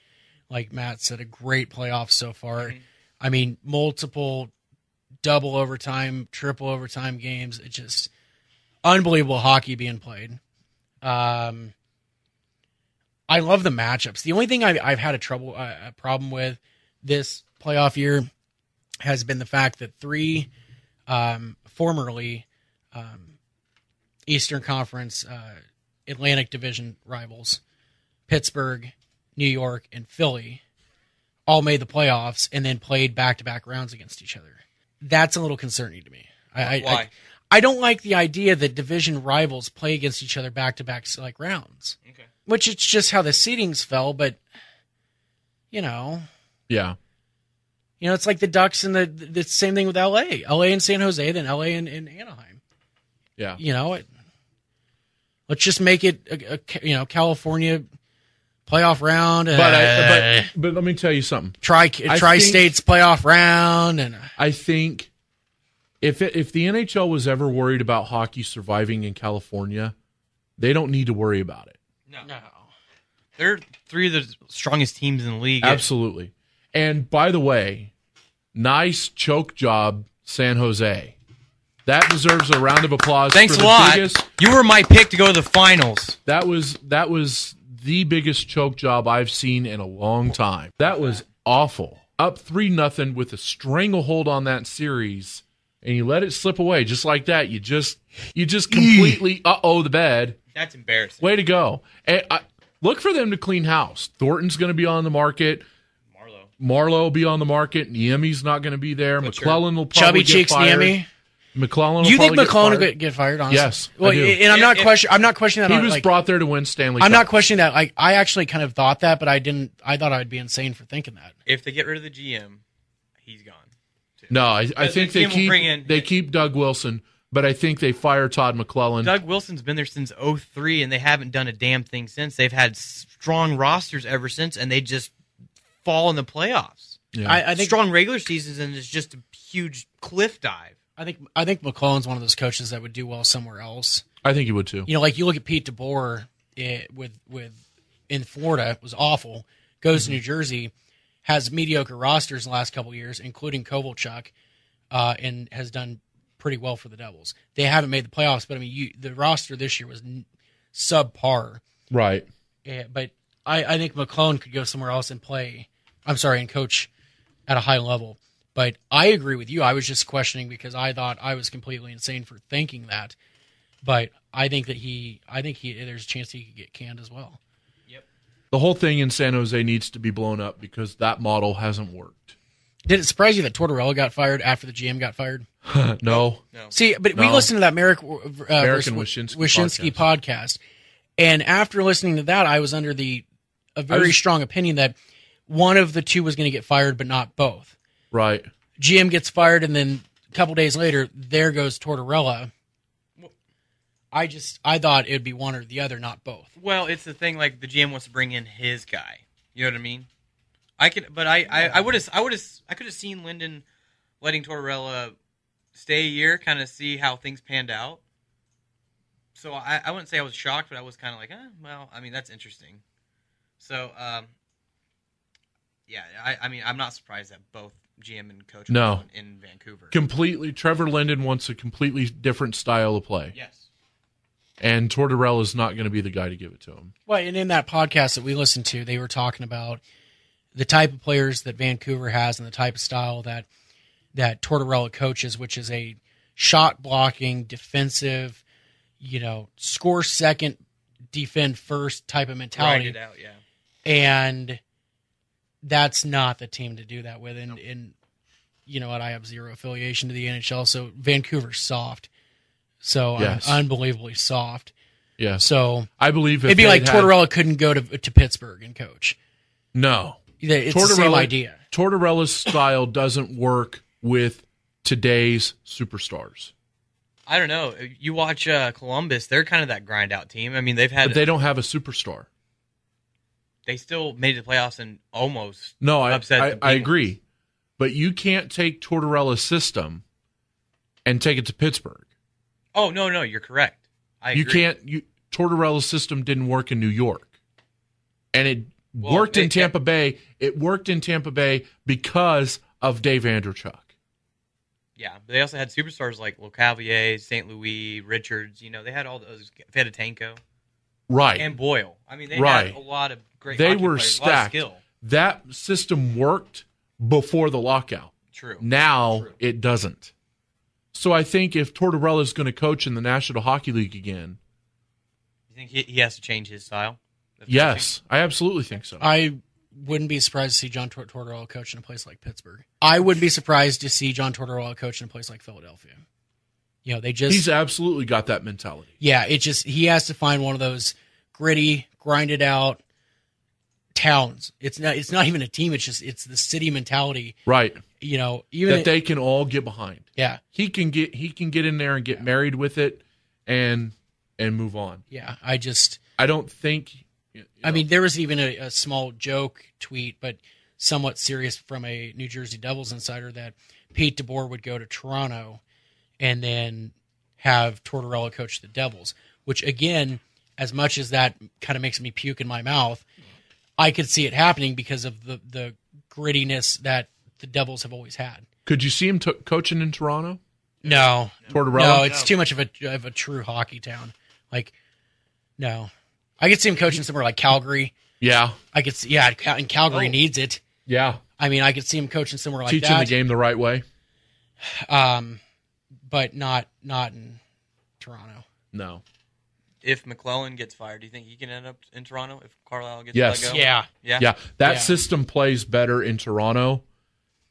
like Matt said, a great playoff so far. Mm-hmm. I mean, multiple double overtime, triple overtime games. It's just unbelievable hockey being played. I love the matchups. The only thing I've had a problem with this playoff year has been the fact that three formerly Eastern Conference Atlantic Division rivals, Pittsburgh, New York, and Philly, all made the playoffs and then played back-to-back rounds against each other. That's a little concerning to me. Why? I don't like the idea that division rivals play against each other back-to-back like rounds. Okay. Which it's just how the seedings fell, but Yeah. It's like the Ducks and the same thing with LA. LA and San Jose, then LA and Anaheim. Yeah. Let's just make it a California playoff round. But let me tell you something. Tri-states playoff round, and I think if the NHL was ever worried about hockey surviving in California, they don't need to worry about it. No. They're three of the strongest teams in the league. Absolutely. And by the way, nice choke job, San Jose. That deserves a round of applause. Thanks for a the lot. Biggest, you were my pick to go to the finals. That was the biggest choke job I've seen in a long time. That was awful. Up 3-0 with a stranglehold on that series, and you let it slip away just like that. You just completely the bed. That's embarrassing. Way to go. And look for them to clean house. Thornton's going to be on the market. Marlowe will be on the market. Niemi's not going to be there. McClellan will probably get fired. Niemi. McClellan will Do you think probably McClellan get will get fired, honestly? Yes, well, I do. And I'm not questioning that. He was brought there to win Stanley I'm Cup. not questioning that. I actually kind of thought that, but I didn't. I thought I'd be insane for thinking that. If they get rid of the GM, he's gone. Too. No, I think they keep Doug Wilson, but I think they fire Todd McClellan. Doug Wilson's been there since 2003, and they haven't done a damn thing since. They've had strong rosters ever since, and they just fall in the playoffs. Yeah. I think strong regular seasons, and it's just a huge cliff dive. I think McClellan's one of those coaches that would do well somewhere else. I think he would too. Like you look at Pete DeBoer with in Florida, was awful. Goes to New Jersey, has mediocre rosters in the last couple of years, including Kovalchuk, and has done pretty well for the Devils. They haven't made the playoffs, but I mean, the roster this year was subpar. Right. But I think McClellan could go somewhere else and and coach at a high level. But I agree with you. I was just questioning because I thought I was completely insane for thinking that. But I think there's a chance he could get canned as well. Yep. The whole thing in San Jose needs to be blown up because that model hasn't worked. Did it surprise you that Tortorella got fired after the GM got fired? No. See, but we listened to that American Wyshynski podcast, and after listening to that, I was under a very strong opinion that one of the two was going to get fired, but not both. Right. GM gets fired, and then a couple days later, there goes Tortorella. I thought it would be one or the other, not both. Well, it's the thing. Like the GM wants to bring in his guy. You know what I mean? I could have seen Linden letting Tortorella stay a year, kind of see how things panned out. So I wouldn't say I was shocked, but I was kind of like, well, I mean, that's interesting. So, yeah, I'm not surprised that both GM and coach are in Vancouver. Completely. Trevor Linden wants a completely different style of play. Yes. And Tortorella is not going to be the guy to give it to him. Well, and in that podcast that we listened to, they were talking about the type of players that Vancouver has and the type of style that Tortorella coaches, which is a shot blocking, defensive, score second, defend first type of mentality. Grind it out, yeah. And that's not the team to do that with. And you know what? I have zero affiliation to the NHL, so Vancouver's soft. So yes. Unbelievably soft. Yeah. So I believe it'd be like Tortorella couldn't go to Pittsburgh and coach. No. It's the same idea. Tortorella's style doesn't work with today's superstars. I don't know. You watch Columbus; they're kind of that grind out team. I mean, but they don't have a superstar. They still made the playoffs and almost upset. I agree, but you can't take Tortorella's system and take it to Pittsburgh. Oh no, you're correct. I agree. You can't. Tortorella's system didn't work in New York, and it worked in Tampa Bay. It worked in Tampa Bay because of Dave Andreychuk. Yeah, but they also had superstars like LeCavalier, St. Louis, Richards. They had all those. They had a Tanko. Right. and Boyle. I mean, they Right. had a lot of great. They hockey were players, a lot of stacked. skill. That system worked before the lockout. True. Now it doesn't. So I think if Tortorella is going to coach in the National Hockey League again, You think he has to change his style? of yes, I absolutely think so. I wouldn't be surprised to see John Tortorella coach in a place like Pittsburgh. I wouldn't be surprised to see John Tortorella coach in a place like Philadelphia. They just He's absolutely got that mentality. yeah. It just he has to find one of those gritty, grinded out towns. It's not even a team. It's the city mentality. Right. Even That they can all get behind. yeah. He can get in there and get married with it and move on. Yeah, I don't think I mean, there was even a small joke tweet, but somewhat serious from a New Jersey Devils insider that Pete DeBoer would go to Toronto and then have Tortorella coach the Devils, which, again, as much as that kind of makes me puke in my mouth, I could see it happening because of the grittiness that the Devils have always had. Could you see him coaching in Toronto? No. Tortorella? No, it's too much of a true hockey town. Like, no. I could see him coaching somewhere like Calgary. Yeah. I could see, and Calgary needs it. Yeah. I mean, I could see him coaching somewhere like Teaching that. the game the right way. But not in Toronto. No. If McClellan gets fired, do you think he can end up in Toronto if Carlisle gets Yes. let go? Yeah. Yeah. That Yeah. system plays better in Toronto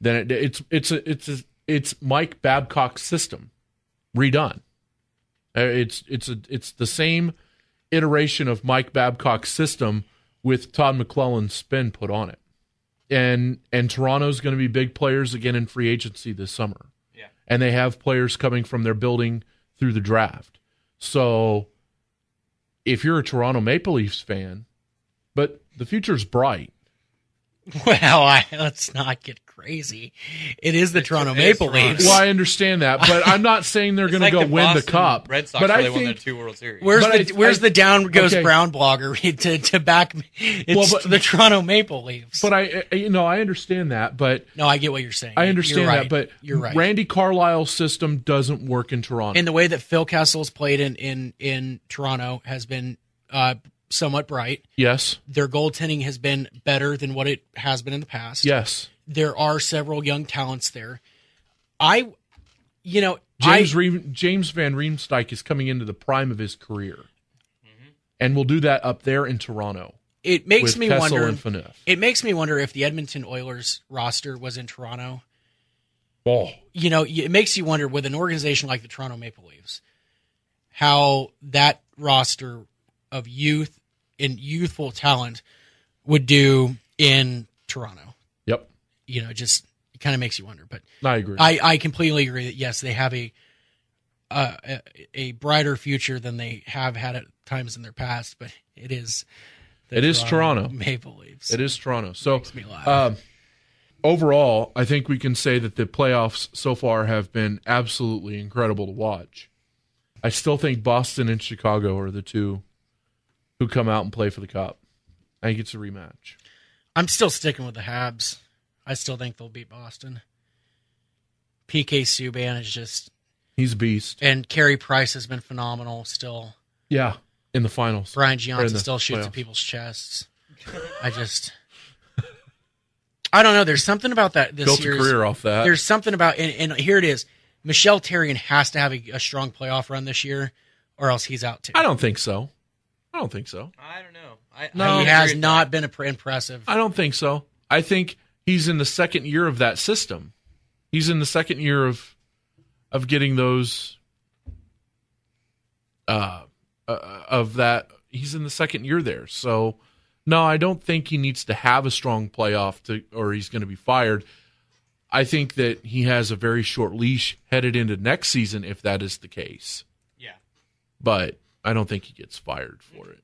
than it's Mike Babcock's system redone. It's the same iteration of Mike Babcock's system with Todd McClellan's spin put on it. And Toronto's going to be big players again in free agency this summer. Yeah. And they have players coming from their building through the draft. So if you're a Toronto Maple Leafs fan, but the future's bright. Well, let's not get crazy. It is the Toronto Maple Toronto. Leafs. Well, I understand that, but I'm not saying they're going to Like go the win the Boston cup. Red Sox but where I they won their think 2 World Series. Where's the down goes okay. Brown blogger to back me? It's the Toronto Maple Leafs. But I understand that, but No, I get what you're saying. I understand You're that, right. but You're right. Randy Carlisle's system doesn't work in Toronto. And the way that Phil Kessel's played in Toronto has been somewhat bright. Yes. Their goaltending has been better than what it has been in the past. Yes. There are several young talents there. James Van Riemsdyk is coming into the prime of his career. Mm-hmm. And we'll do that up there in Toronto. It makes with me Kessel wonder. and Phaneuf. It makes me wonder if the Edmonton Oilers roster was in Toronto. Oh. It makes you wonder with an organization like the Toronto Maple Leafs, how that roster of youth and youthful talent would do in Toronto. Yep. It kind of makes you wonder. But I agree. I completely agree that yes, they have a brighter future than they have had at times in their past. But it is Toronto Maple Leafs. It is Toronto. So Makes me laugh. overall, I think we can say that the playoffs so far have been absolutely incredible to watch. I still think Boston and Chicago are the two who come out and play for the Cup. I think it's a rematch. I'm still sticking with the Habs. I still think they'll beat Boston. PK Subban is just... He's a beast. And Carey Price has been phenomenal still. Yeah, in the finals. Brian Or Giannis in the still shoots playoffs. at people's chests. I don't know. There's something about that this Built a year's... career off that. There's something about... And here it is. Michel Therrien has to have a strong playoff run this year, or else he's out too. I don't think so. I don't think so. I don't know. He has not been impressive. I don't think so. I think he's in the second year of that system. He's in the second year of getting those of that. He's in the second year there. So no, I don't think he needs to have a strong playoff or he's going to be fired. I think that he has a very short leash headed into next season if that is the case. Yeah. But I don't think he gets fired for it.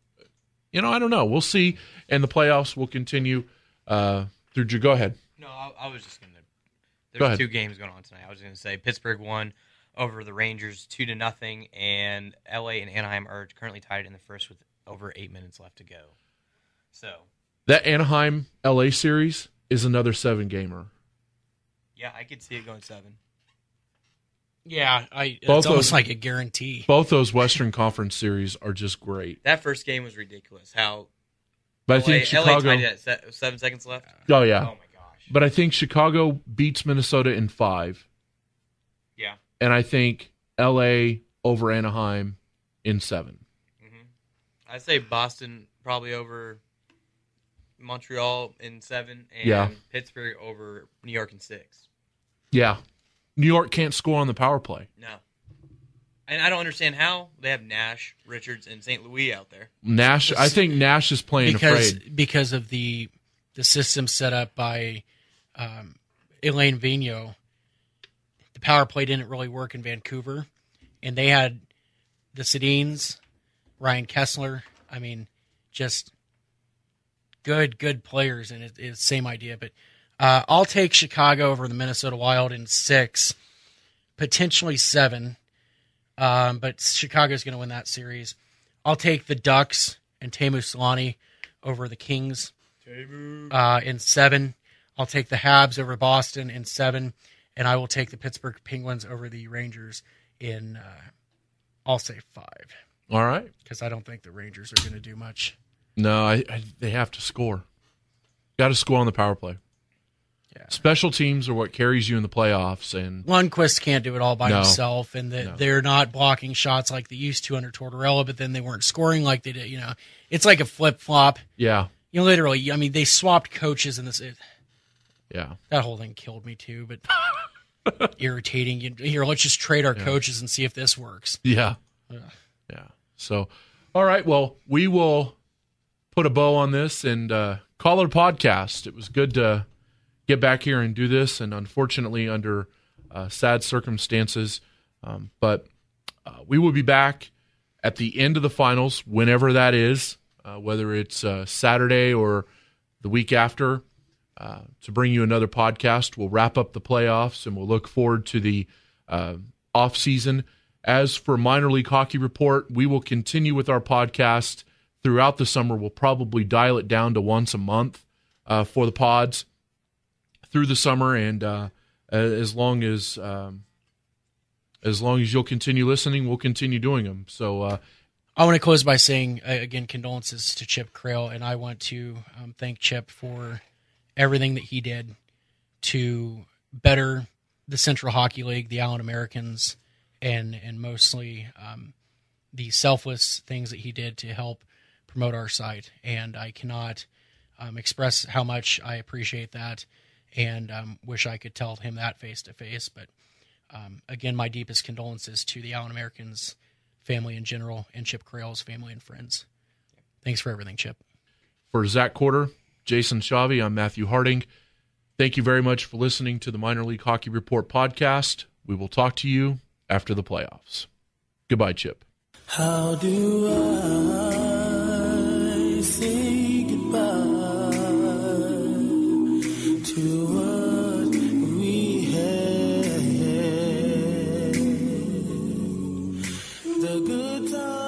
I don't know. We'll see. And the playoffs will continue through. Go ahead. No, I was just going to. Go ahead. There's 2 games going on tonight. I was going to say Pittsburgh won over the Rangers 2-0, and LA and Anaheim are currently tied in the first with over 8 minutes left to go. So That Anaheim LA series is another 7-gamer. yeah, I could see it going 7. Yeah, it's Both almost those- like a guarantee. Both those Western Conference series are just great. That first game was ridiculous. How But I think LA Chicago. tied it at 7 seconds left. Oh yeah. Oh my gosh. But I think Chicago beats Minnesota in 5, Yeah. and I think LA over Anaheim in 7. I'd say Boston probably over Montreal in 7, and Yeah. Pittsburgh over New York in 6. Yeah. New York can't score on the power play. No. And I don't understand how they have Nash, Richards, and St. Louis out there. Nash, I think Nash is playing afraid. Because of the system set up by Elaine Vigneault. The power play didn't really work in Vancouver, and they had the Sedins, Ryan Kessler. I mean, just good players, and it's the same idea. But I'll take Chicago over the Minnesota Wild in 6, potentially 7. But Chicago's going to win that series. I'll take the Ducks and Teemu Selanne over the Kings in 7. I'll take the Habs over Boston in 7. And I will take the Pittsburgh Penguins over the Rangers in, I'll say 5. All right. Because I don't think the Rangers are going to do much. No, they have to score. Got to score on the power play. Yeah. Special teams are what carries you in the playoffs, and Lundqvist can't do it all by No. himself, and they're not blocking shots like they used to under Tortorella, but then they weren't scoring like they did. You know, it's like a flip-flop. yeah, You know, literally, I mean, they swapped coaches in this. yeah. That whole thing killed me too, but irritating. Here, let's just trade our coaches and see if this works. Yeah. Yeah. So, all right. Well, we will put a bow on this and call it a podcast. It was good to get back here and do this, and unfortunately under sad circumstances. But we will be back at the end of the finals, whenever that is, whether it's Saturday or the week after, to bring you another podcast. We'll wrap up the playoffs, and we'll look forward to the off season. As for Minor League Hockey Report, we will continue with our podcast throughout the summer. We'll probably dial it down to once a month for the pods through the summer, and as long as you'll continue listening, we'll continue doing them. So I want to close by saying, again, condolences to Chip Crail, and I want to thank Chip for everything that he did to better the Central Hockey League, the Allen Americans, and mostly the selfless things that he did to help promote our site. And I cannot express how much I appreciate that, and wish I could tell him that face to face. But again, my deepest condolences to the Allen Americans family in general, and Chip Crail's family and friends. Thanks for everything, Chip. for Zach Quarter, Jason Shavi, I'm Matthew Harding. Thank you very much for listening to the Minor League Hockey Report podcast. We will talk to you after the playoffs. Goodbye, Chip. How do I say goodbye to what we had? The good times.